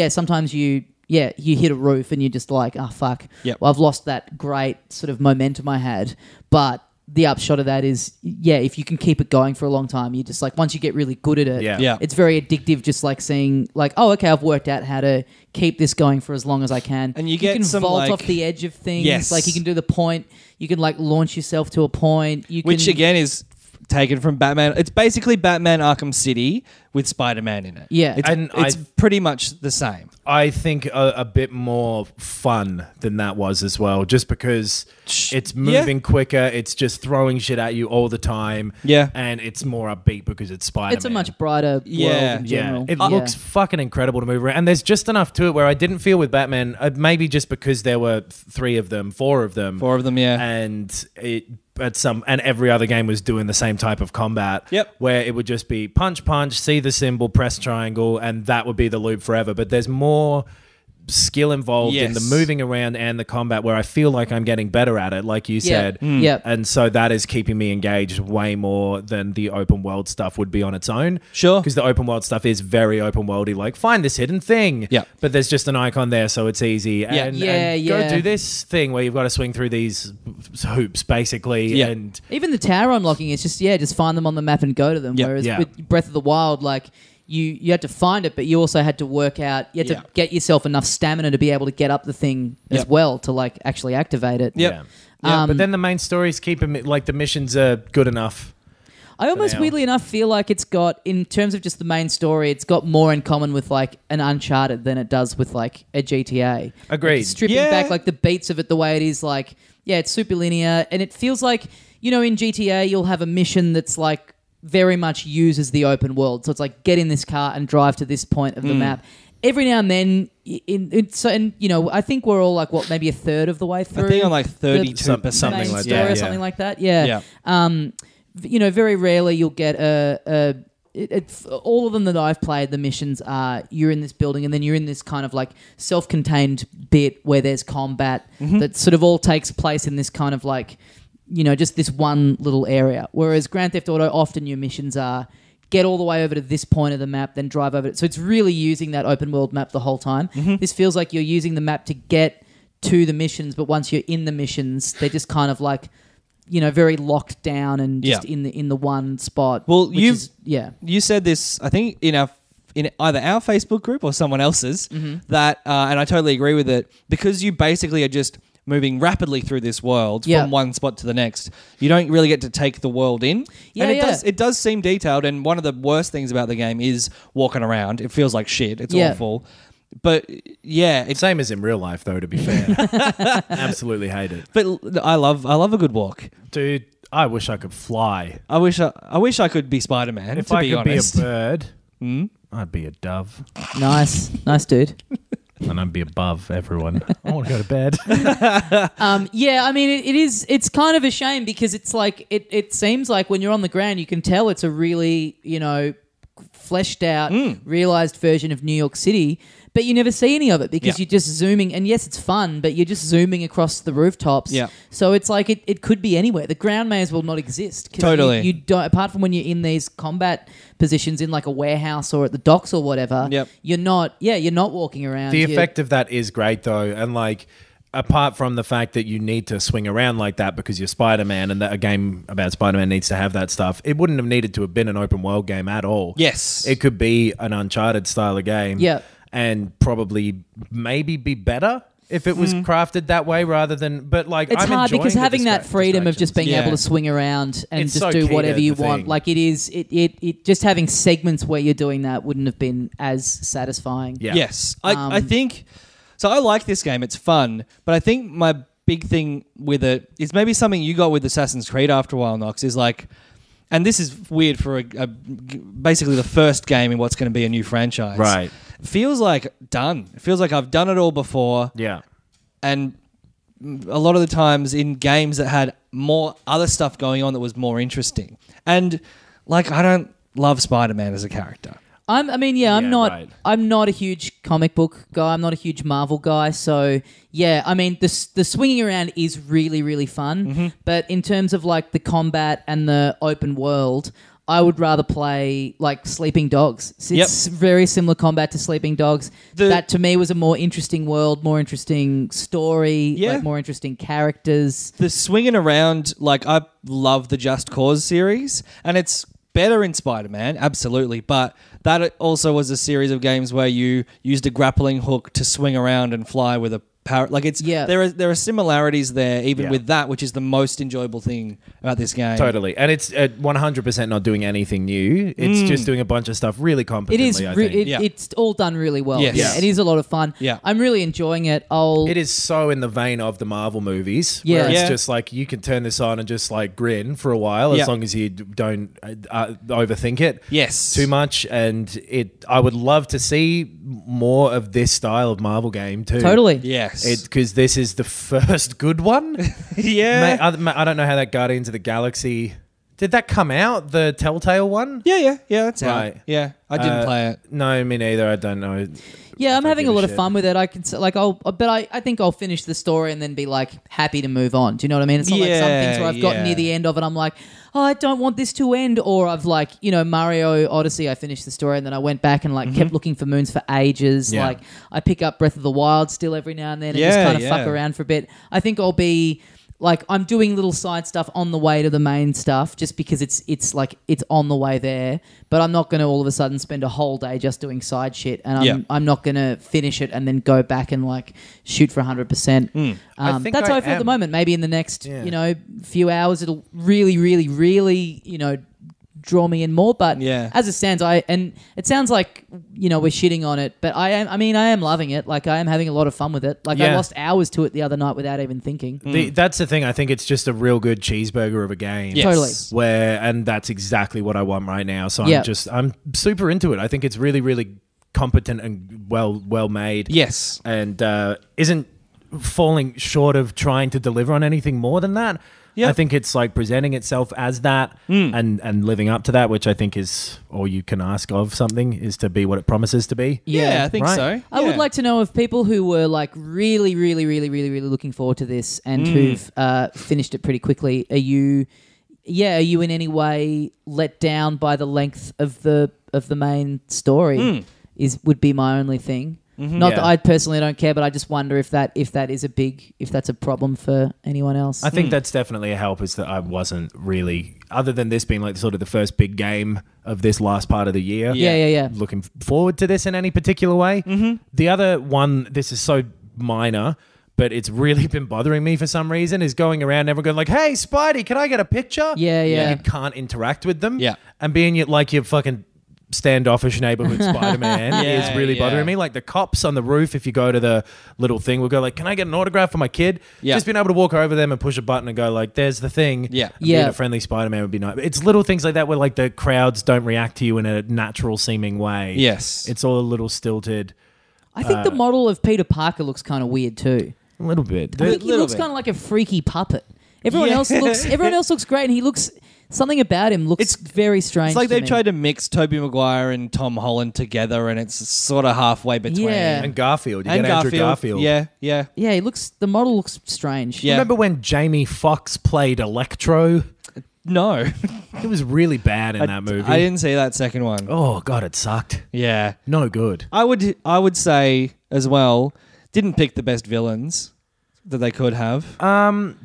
sometimes you hit a roof and you're just like, oh, fuck. Well, I've lost that great sort of momentum I had. But the upshot of that is, if you can keep it going for a long time, you just like, once you get really good at it, it's very addictive just like seeing like, oh, okay, I've worked out how to keep this going for as long as I can. And you can vault like, off the edge of things. Yes. Like you can do the point. You can like launch yourself to a point. Which again is taken from Batman. It's basically Batman Arkham City with Spider-Man in it. Yeah. It's pretty much the same. I think a bit more fun than that was as well, just because it's moving quicker, it's just throwing shit at you all the time, and it's more upbeat because it's Spider-Man. It's a much brighter world in general. It looks fucking incredible to move around, and there's just enough to it where I didn't feel with Batman, maybe just because there were 4 of them, and and every other game was doing the same type of combat, where it would just be punch, see the symbol, press triangle, and that would be the loop forever. But there's more skill involved in the moving around and the combat where I feel like I'm getting better at it, like you said. And so that is keeping me engaged way more than the open world stuff would be on its own. Sure. Because the open world stuff is very open worldy, like find this hidden thing. But there's just an icon there, so it's easy. And go do this thing where you've got to swing through these hoops, basically. And even the tower unlocking, it's just find them on the map and go to them. Whereas with Breath of the Wild, like you had to find it, but you also had to work out, you had to get yourself enough stamina to be able to get up the thing as well to like actually activate it. But then the main stories keep them, like the missions are good enough. I almost weirdly enough feel like it's got, in terms of just the main story, it's got more in common with like an Uncharted than it does with like a GTA. Agreed. Like, stripping back like the beats of it the way it is, like, it's super linear, and it feels like, in GTA you'll have a mission that's like very much uses the open world. So it's like, get in this car and drive to this point of the map. Every now and then, I think we're all like, maybe a third of the way through. I think I'm like 32%. Something like that. Or something like that. Yeah. Very rarely you'll get all of them that I've played, the missions are, you're in this building and then you're in this kind of like self-contained bit where there's combat that sort of all takes place in this kind of like, just this one little area. Whereas Grand Theft Auto, often your missions are get all the way over to this point of the map, then drive over it. So it's really using that open world map the whole time. This feels like you're using the map to get to the missions, but once you're in the missions, they're just kind of like, very locked down and just in the one spot. Well, you said this, I think, in either our Facebook group or someone else's, that, and I totally agree with it, because you basically are just moving rapidly through this world from one spot to the next. You don't really get to take the world in. And it does seem detailed, and one of the worst things about the game is walking around. It feels like shit. It's awful. But yeah, Same as in real life, though. To be fair, absolutely hate it. But I love a good walk, Dude. I wish I could fly. I wish I could be Spider-Man. If to I be could honest. be a bird, I'd be a dove. Nice dude. And I'd be above everyone. I want to go to bed. Yeah, I mean, it's kind of a shame because it's like it seems like when you're on the ground, you can tell it's a really fleshed out, realized version of New York City, but you never see any of it because you're just zooming. And yes, it's fun, but you're just zooming across the rooftops. Yeah. So it's like it could be anywhere. The ground may as well not exist. 'Cause Totally. You don't, apart from when you're in these combat positions in like a warehouse or at the docks or whatever. Yep. You're not walking around. The effect of that is great, though. And like, apart from the fact that you need to swing around like that because you're Spider-Man and that a game about Spider-Man needs to have that stuff, it wouldn't have needed to have been an open world game at all. Yes. It could be an Uncharted style of game. Yeah. And probably maybe be better if it was crafted that way rather than, but like, it's I'm hard enjoying because the having that freedom of just being Yeah. able to swing around and It's just so do key whatever to you the want. thing. Like it just having segments where you're doing that wouldn't have been as satisfying. Yeah. Yes. I think so. I like this game. It's fun, but I think my big thing with it is maybe something you got with Assassin's Creed after a while, Knox, is like, and this is weird for basically the first game in what's going to be a new franchise. Right. It feels like done. It feels like I've done it all before. Yeah. And a lot of the times in games that had more other stuff going on that was more interesting. And like, I don't love Spider-Man as a character. I'm not. right. I'm not a huge comic book guy. I'm not a huge Marvel guy. So yeah, I mean, the swinging around is really, really fun. But in terms of like the combat and the open world, I would rather play like Sleeping Dogs. It's very similar combat to Sleeping Dogs. That to me was a more interesting world, more interesting story, like more interesting characters. The swinging around, like, I love the Just Cause series, and it's better in Spider-Man, absolutely, but that also was a series of games where you used a grappling hook to swing around and fly with a parrot. Like, it's there are similarities there, even with that, which is the most enjoyable thing about this game. Totally. And it's 100% not doing anything new. It's just doing a bunch of stuff really competently, It is. I think. It's all done really well. Yes. Yeah, it is a lot of fun. Yeah. I'm really enjoying it. It is so in the vein of the Marvel movies. Yeah. Where it's Yeah. just like you can turn this on and just like grin for a while as long as you don't overthink it Yes. too much. And I would love to see more of this style of Marvel game too. Totally. Yes. Because this is the first good one. Yeah. I don't know how that Guardians of the Galaxy... Did that come out, the Telltale one? Yeah, that's Right. out. Yeah, I didn't play it. No, me neither. I don't know. Yeah, I'm having give a lot a of shit. fun with it. I can I think I'll finish the story and then be like happy to move on. Do you know what I mean? It's not like some things where I've gotten near the end of it, I'm like, oh, I don't want this to end. Or I've like, Mario Odyssey, I finished the story and then I went back and like kept looking for moons for ages. Yeah. Like I pick up Breath of the Wild still every now and then and just kind of fuck around for a bit. I think I'll be like, I'm doing little side stuff on the way to the main stuff just because it's like it's on the way there. But I'm not going to all of a sudden spend a whole day just doing side shit, and I'm not going to finish it and then go back and like shoot for 100%. I think that's how I feel at am. the moment. Maybe in the next few hours, it'll really, really, really draw me in more. But as it stands, and it sounds like we're shitting on it, but I am loving it. Like I am having a lot of fun with it. Like I lost hours to it the other night without even thinking. That's the thing. I think it's just a real good cheeseburger of a game. Yes. Totally. And that's exactly what I want right now. So Yeah. I'm super into it. I think it's really, really competent and well made. Yes. And isn't falling short of trying to deliver on anything more than that. Yep. I think it's like presenting itself as that and living up to that, which I think is all you can ask of something, is to be what it promises to be. Yeah, I think Right. so. I would like to know of people who were like really, really, really, really, really looking forward to this and who've finished it pretty quickly. Are you in any way let down by the length of the main story? Would be my only thing. Not that I personally don't care, but I just wonder if that's a problem for anyone else. I think that's definitely a help, is that I wasn't really, other than this being like sort of the first big game of this last part of the year. Yeah. Looking forward to this in any particular way. The other one, this is so minor, but it's really been bothering me for some reason, is going around and everyone going like, hey, Spidey, can I get a picture? Yeah. And you can't interact with them. Yeah. And being like you're fucking standoffish neighborhood Spider-Man is really bothering me. Like the cops on the roof, if you go to the little thing, will go like, "Can I get an autograph for my kid?" Just being able to walk over them and push a button and go like, "There's the thing." Being a friendly Spider-Man would be nice. It's little things like that where like the crowds don't react to you in a natural seeming way. Yes, it's all a little stilted. I think the model of Peter Parker looks kind of weird too. A little bit. I think he looks kind of like a freaky puppet. Everyone else looks great, and he looks. Something about him looks very strange. It's like they've me. tried to mix Tobey Maguire and Tom Holland together, and it's sort of halfway between. Yeah. And Garfield. You get Andrew Garfield. Yeah. Yeah, the model looks strange. Yeah. Remember when Jamie Foxx played Electro? No. He was really bad in that movie. I didn't see that second one. Oh, God, it sucked. Yeah. No good. I would say, as well, didn't pick the best villains that they could have.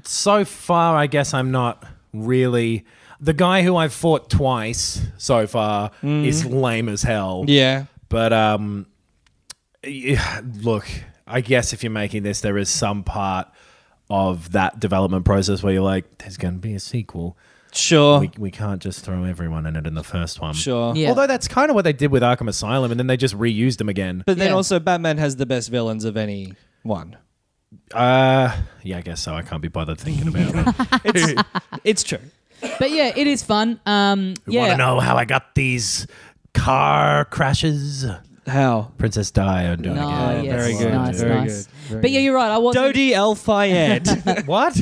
So far, I guess I'm not really... The guy who I've fought twice so far is lame as hell. Yeah. But, look, I guess if you're making this, there is some part of that development process where you're like, there's going to be a sequel. Sure. We can't just throw everyone in it in the first one. Sure. Yeah. Although that's kind of what they did with Arkham Asylum, and then they just reused them again. But then also Batman has the best villains of any one. Yeah, I guess so. I can't be bothered thinking about it. It's true. But yeah, it is fun. You want to know how I got these car crashes? How? Princess Di. I'm doing it again. Yes, Very good. Nice, Very nice. good. But yeah, you're right. I wasn't. Dodi El Fayed. What?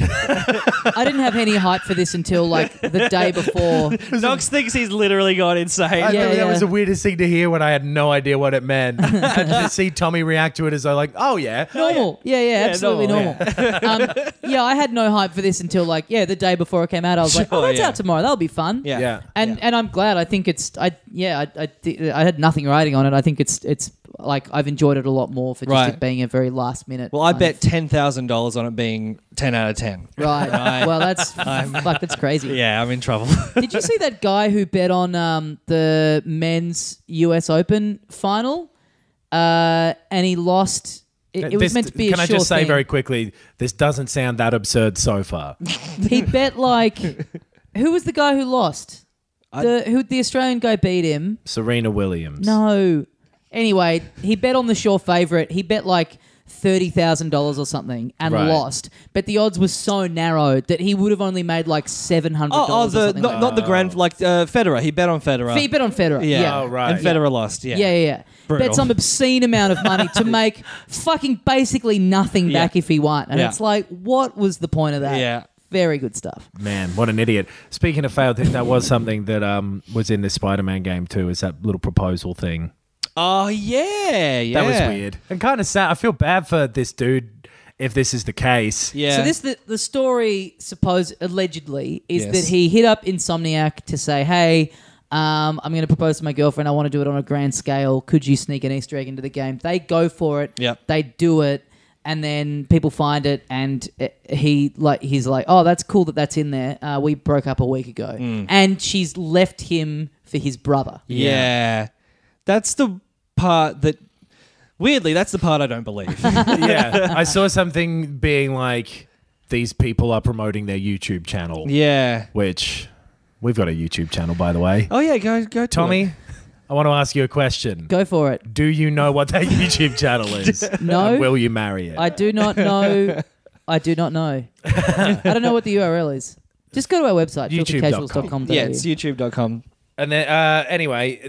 I didn't have any hype for this until like the day before. Knox thinks he's literally gone insane. I Yeah, know that was yeah. the weirdest thing to hear when I had no idea what it meant. And to see Tommy react to it as though like, oh yeah. Normal. Yeah, absolutely normal. normal. I had no hype for this until like, the day before it came out. I was like, oh, that's out tomorrow. That'll be fun. Yeah. And I'm glad. I think it's, I had nothing writing on it. I think it's like I've enjoyed it a lot more for just it being a very last minute. Well, I bet $10,000 on it being 10 out of 10. Right. Well, that's that's crazy. Yeah, I'm in trouble. Did you see that guy who bet on the men's US Open final? And he lost. It was meant to be a Can I sure just say thing. very quickly, this doesn't sound that absurd so far. He bet like, who was the guy who lost? The Australian guy beat him. Serena Williams. No. Anyway, he bet on the sure favourite. He bet like $30,000 or something and lost. But the odds were so narrow that he would have only made like $700 or something. Not the grand, like Federer. He bet on Federer. He bet on Federer. Yeah. Oh, right. And Federer lost. Yeah. Yeah. Brutal. Bet some obscene amount of money to make fucking basically nothing back if he won. And it's like, what was the point of that? Yeah. Very good stuff. Man, what an idiot. Speaking of failed things, that was something that was in this Spider-Man game too, is that little proposal thing. Oh, yeah. That was weird. And kind of sad. I feel bad for this dude if this is the case. Yeah. So the story, allegedly, is Yes. that he hit up Insomniac to say, hey, I'm going to propose to my girlfriend. I want to do it on a grand scale. Could you sneak an Easter egg into the game? They go for it. Yep. They do it. And then people find it, and he's like, "Oh, that's cool that's in there. We broke up a week ago," and she's left him for his brother. Yeah. That's the part that, weirdly, that's the part I don't believe. Yeah. I saw something being like, these people are promoting their YouTube channel. Yeah. Which, we've got a YouTube channel, by the way. Oh, yeah, go to Tommy, it. I want to ask you a question. Go for it. Do you know what that YouTube channel is? No. And will you marry it? I do not know. I do not know. I don't know what the URL is. Just go to our website, YouTube.com. filthycasuals.com. Yeah, it's youtube.com. And then, anyway,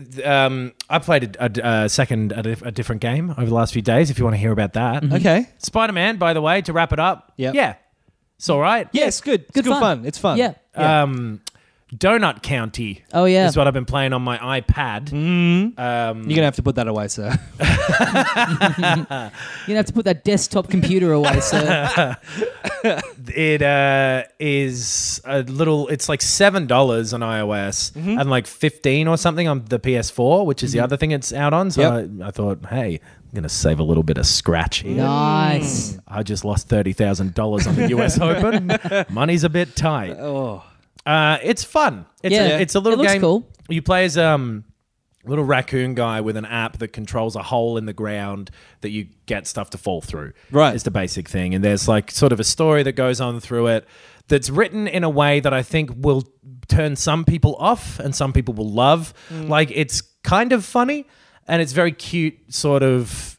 I played a different game over the last few days, if you want to hear about that. Mm-hmm. Okay. Spider-Man, by the way, to wrap it up. Yep. Yeah. It's all right. Yeah, it's good. It's Good good fun. fun. It's fun. Yeah. Donut County. Oh, yeah. Is what I've been playing on my iPad. You're going to have to put that away, sir. You're going to have to put that desktop computer away, sir. It is a little. It's like $7 on iOS and like $15 or something on the PS4, which is the other thing it's out on. So I thought, hey, I'm going to save a little bit of scratch here. Nice. I just lost $30,000 on the US Open. Money's a bit tight. Oh. It's fun. It's a little It looks game. cool. You play as little raccoon guy with an app that controls a hole in the ground that you get stuff to fall through. Right. It's the basic thing. And there's like sort of a story that goes on through it that's written in a way that I think will turn some people off and some people will love. Like it's kind of funny and it's very cute, sort of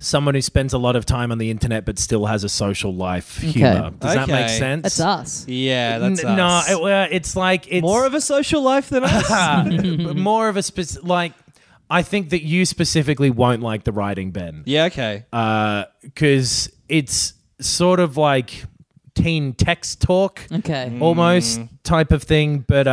someone who spends a lot of time on the internet but still has a social life humor. Does that make sense? That's us. Yeah, that's us. No, it's like it's more of a social life than us. more of a I think that you specifically won't like the writing, Ben. Yeah, okay. Because it's sort of like teen text talk, almost type of thing, but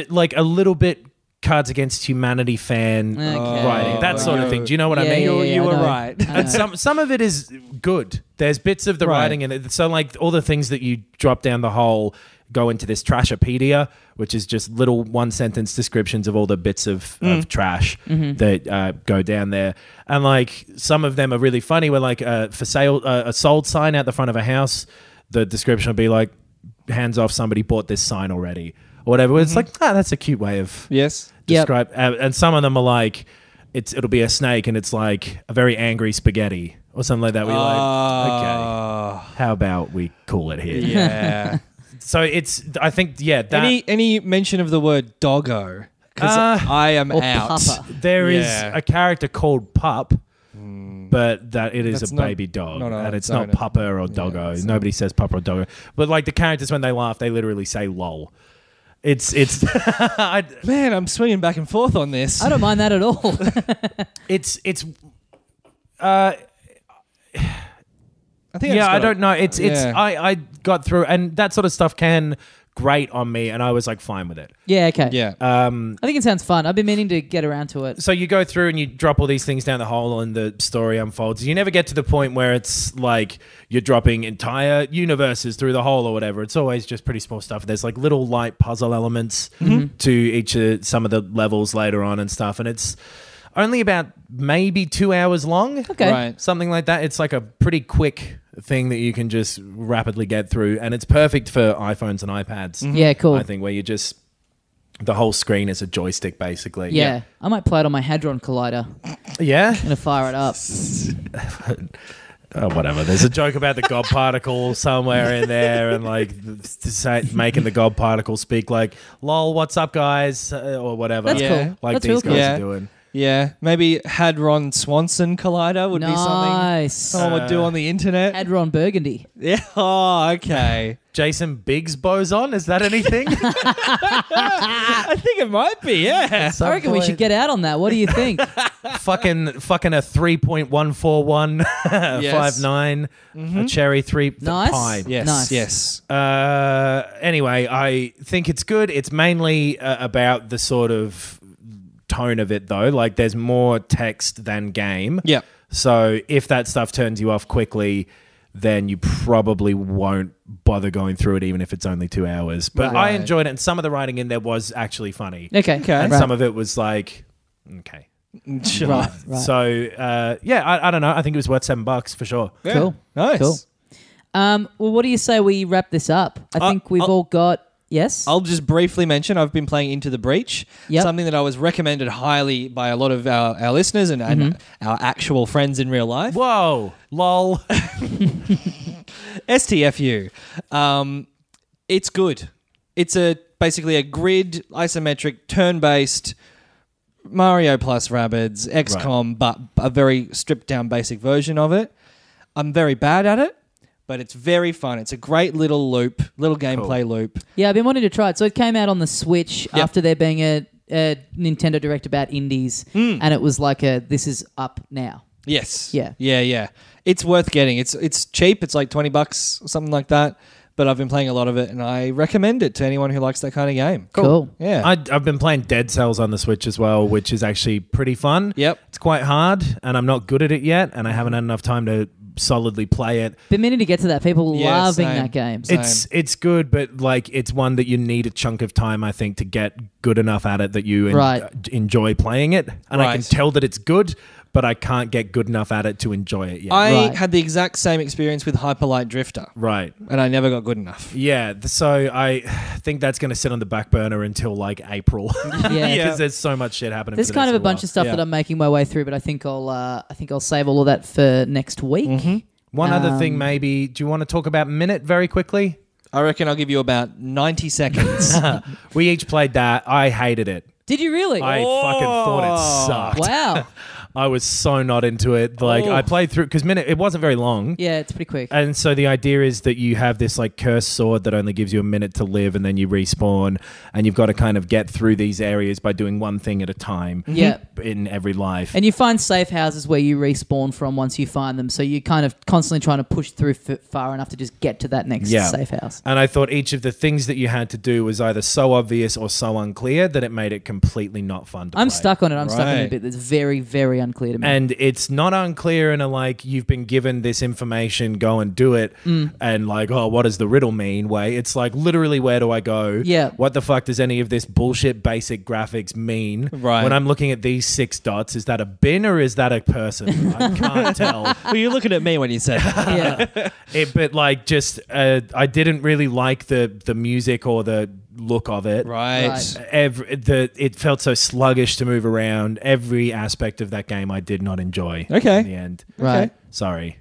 like a little bit Cards Against Humanity fan writing, that sort of thing. Do you know what I mean? You were right. And some of it is good. There's bits of the writing in it. So like all the things that you drop down the hole go into this Trashopedia, which is just little 1-sentence descriptions of all the bits of trash that go down there. And like some of them are really funny. Where like for sale, a sold sign out the front of a house, the description will be like, hands off, somebody bought this sign already. Or whatever. It's like, that's a cute way of describe. And some of them are like, it'll be a snake and it's like a very angry spaghetti or something like that. We're like, okay, how about we call it here? Yeah. So I think, that. Any mention of the word doggo? Because I am out. Papa. There is a character called Pup. But that it is That's a baby dog, and it's not owner. Papa or Doggo. Yeah, nobody says Papa or Doggo. But like the characters, when they laugh, they literally say "lol." It's man, I'm swinging back and forth on this. I don't mind that at all. I think I don't know. I got through, and that sort of stuff can grate on me, and I was like fine with it. Yeah, okay. Yeah. I think it sounds fun. I've been meaning to get around to it. So you go through and you drop all these things down the hole and the story unfolds. You never get to the point where it's like you're dropping entire universes through the hole or whatever. It's always just pretty small stuff. There's like little light puzzle elements to each of some of the levels later on and stuff. And it's only about maybe 2 hours long. Okay. Right. Something like that. It's like a pretty quick thing that you can just rapidly get through. And it's perfect for iPhones and iPads. Yeah, cool. I think where you just... The whole screen is a joystick, basically. Yeah. I might play it on my Hadron Collider. Yeah? I'm going to fire it up. Oh, whatever. There's a joke about the God particle somewhere in there and like making the God particle speak like, lol, what's up, guys? Or whatever. That's cool. Like That's these real guys cool. are doing. Yeah, maybe Hadron Swanson Collider would be something Nice. someone would do on the internet. Hadron Burgundy. Yeah. Oh, okay. Jason Biggs boson? Is that anything? I think it might be. Yeah. I reckon we should get out on that. What do you think? fucking a 3.141 59 a cherry 3 Nice. pie. Yes. Nice. Yes. Anyway, I think it's good. It's mainly about the sort of tone of it, though. Like, there's more text than game. Yeah. So if that stuff turns you off quickly, then you probably won't bother going through it, even if it's only 2 hours. But Right. I enjoyed it, and some of the writing in there was actually funny. Okay. And some of it was like, okay. Sure. Right. So, I don't know. I think it was worth $7 for sure. Yeah. Cool. Nice. Cool. Well, what do you say we wrap this up? I think we've all got... Yes? I'll just briefly mention I've been playing Into the Breach, something that I was recommended highly by a lot of our listeners and our actual friends in real life. Whoa. Lol. STFU. It's good. It's basically a grid, isometric, turn-based Mario plus Rabbids, XCOM, but a very stripped-down basic version of it. I'm very bad at it, but it's very fun. It's a great little gameplay loop. Yeah, I've been wanting to try it. So it came out on the Switch after there being a Nintendo Direct about indies, and it was like this is up now. Yes. Yeah. Yeah. It's worth getting. It's cheap. It's like $20 or something like that. But I've been playing a lot of it, and I recommend it to anyone who likes that kind of game. Cool. Yeah. I've been playing Dead Cells on the Switch as well, which is actually pretty fun. Yep. It's quite hard, and I'm not good at it yet, and I haven't had enough time to solidly play it. Been meaning to get to that. People loving same. that game. It's good, but like it's one that you need a chunk of time, I think, to get good enough at it that you enjoy playing it. And I can tell that it's good, but I can't get good enough at it to enjoy it yet. I had the exact same experience with Hyperlight Drifter. Right. And I never got good enough. Yeah, so I think that's going to sit on the back burner until like April. Yeah. Because there's so much shit happening. There's kind of a bunch of stuff that I'm making my way through, but I think I'll save all of that for next week. One other thing, maybe. Do you want to talk about Minute very quickly? I reckon I'll give you about 90 seconds. We each played that. I hated it. Did you really? I fucking thought it sucked. Wow. I was so not into it. Like I played through because it wasn't very long. Yeah, it's pretty quick. And so the idea is that you have this like cursed sword that only gives you a minute to live, and then you respawn, and you've got to kind of get through these areas by doing one thing at a time. Yeah. In every life. And you find safe houses where you respawn from once you find them. So you're kind of constantly trying to push through far enough to just get to that next safe house. And I thought each of the things that you had to do was either so obvious or so unclear that it made it completely not fun to play. I'm stuck on it. I'm stuck on it a bit. It's very, very unclear to me. And it's not unclear in a like, you've been given this information, go and do it. And like, oh, what does the riddle mean way? It's like, literally, where do I go? Yeah. What the fuck does any of this bullshit basic graphics mean? Right. When I'm looking at these 6 dots, is that a bin or is that a person? I can't tell. Well, you're looking at me when you said that. Yeah. But like, just I didn't really like the music or the look of it. Right. It felt so sluggish to move around. Every aspect of that game I did not enjoy. Okay. In the end. Right. Sorry.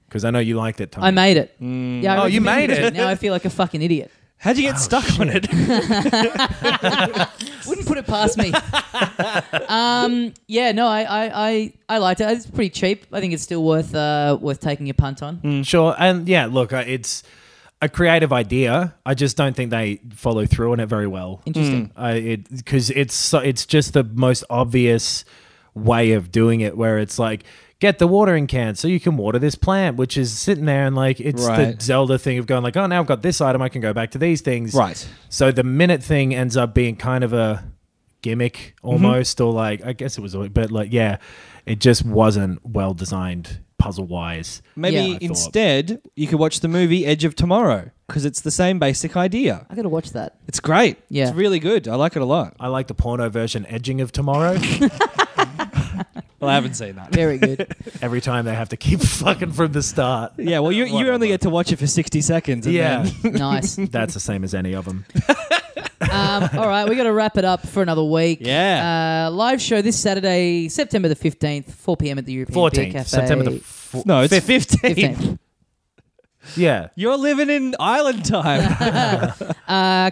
Because I know you liked it, Tom. I made it. Yeah, Oh, you made it? Now I feel like a fucking idiot. How'd you get stuck on it? Wouldn't put it past me. Yeah, no, I liked it. It's pretty cheap. I think it's still worth taking a punt on. Sure. And yeah, look, it's a creative idea. I just don't think they follow through on it very well. Interesting. Because it's just the most obvious way of doing it, where it's like, get the watering can so you can water this plant, which is sitting there and like, it's the Zelda thing of going like, oh, now I've got this item, I can go back to these things. Right. So the minute thing ends up being kind of a gimmick almost, or like, I guess it was, but like, yeah, it just wasn't well designed puzzle-wise. Maybe instead you could watch the movie Edge of Tomorrow, because it's the same basic idea. I got to watch that. It's great. Yeah. It's really good. I like it a lot. I like the porno version Edging of Tomorrow. Well, I haven't seen that. Very good. Every time they have to keep fucking from the start. Yeah, well, you only get to watch it for 60 seconds. And then Nice. That's the same as any of them. All right, we got to wrap it up for another week. Yeah. Live show this Saturday, September the 15th, 4 p.m. at the European Beer 14th. Cafe. September the... No, it's 15th. 15th. Yeah. You're living in island time.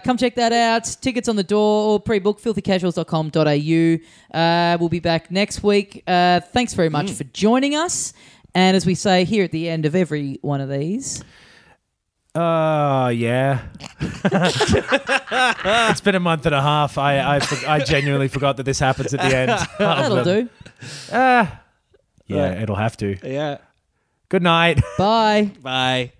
Come check that out. Tickets on the door or pre-book, filthycasuals.com.au. We'll be back next week. Thanks very much for joining us. And as we say here at the end of every one of these... yeah. It's been a month and a half. I genuinely forgot that this happens at the end. That'll do. Yeah, it'll have to. Yeah. Good night. Bye. Bye.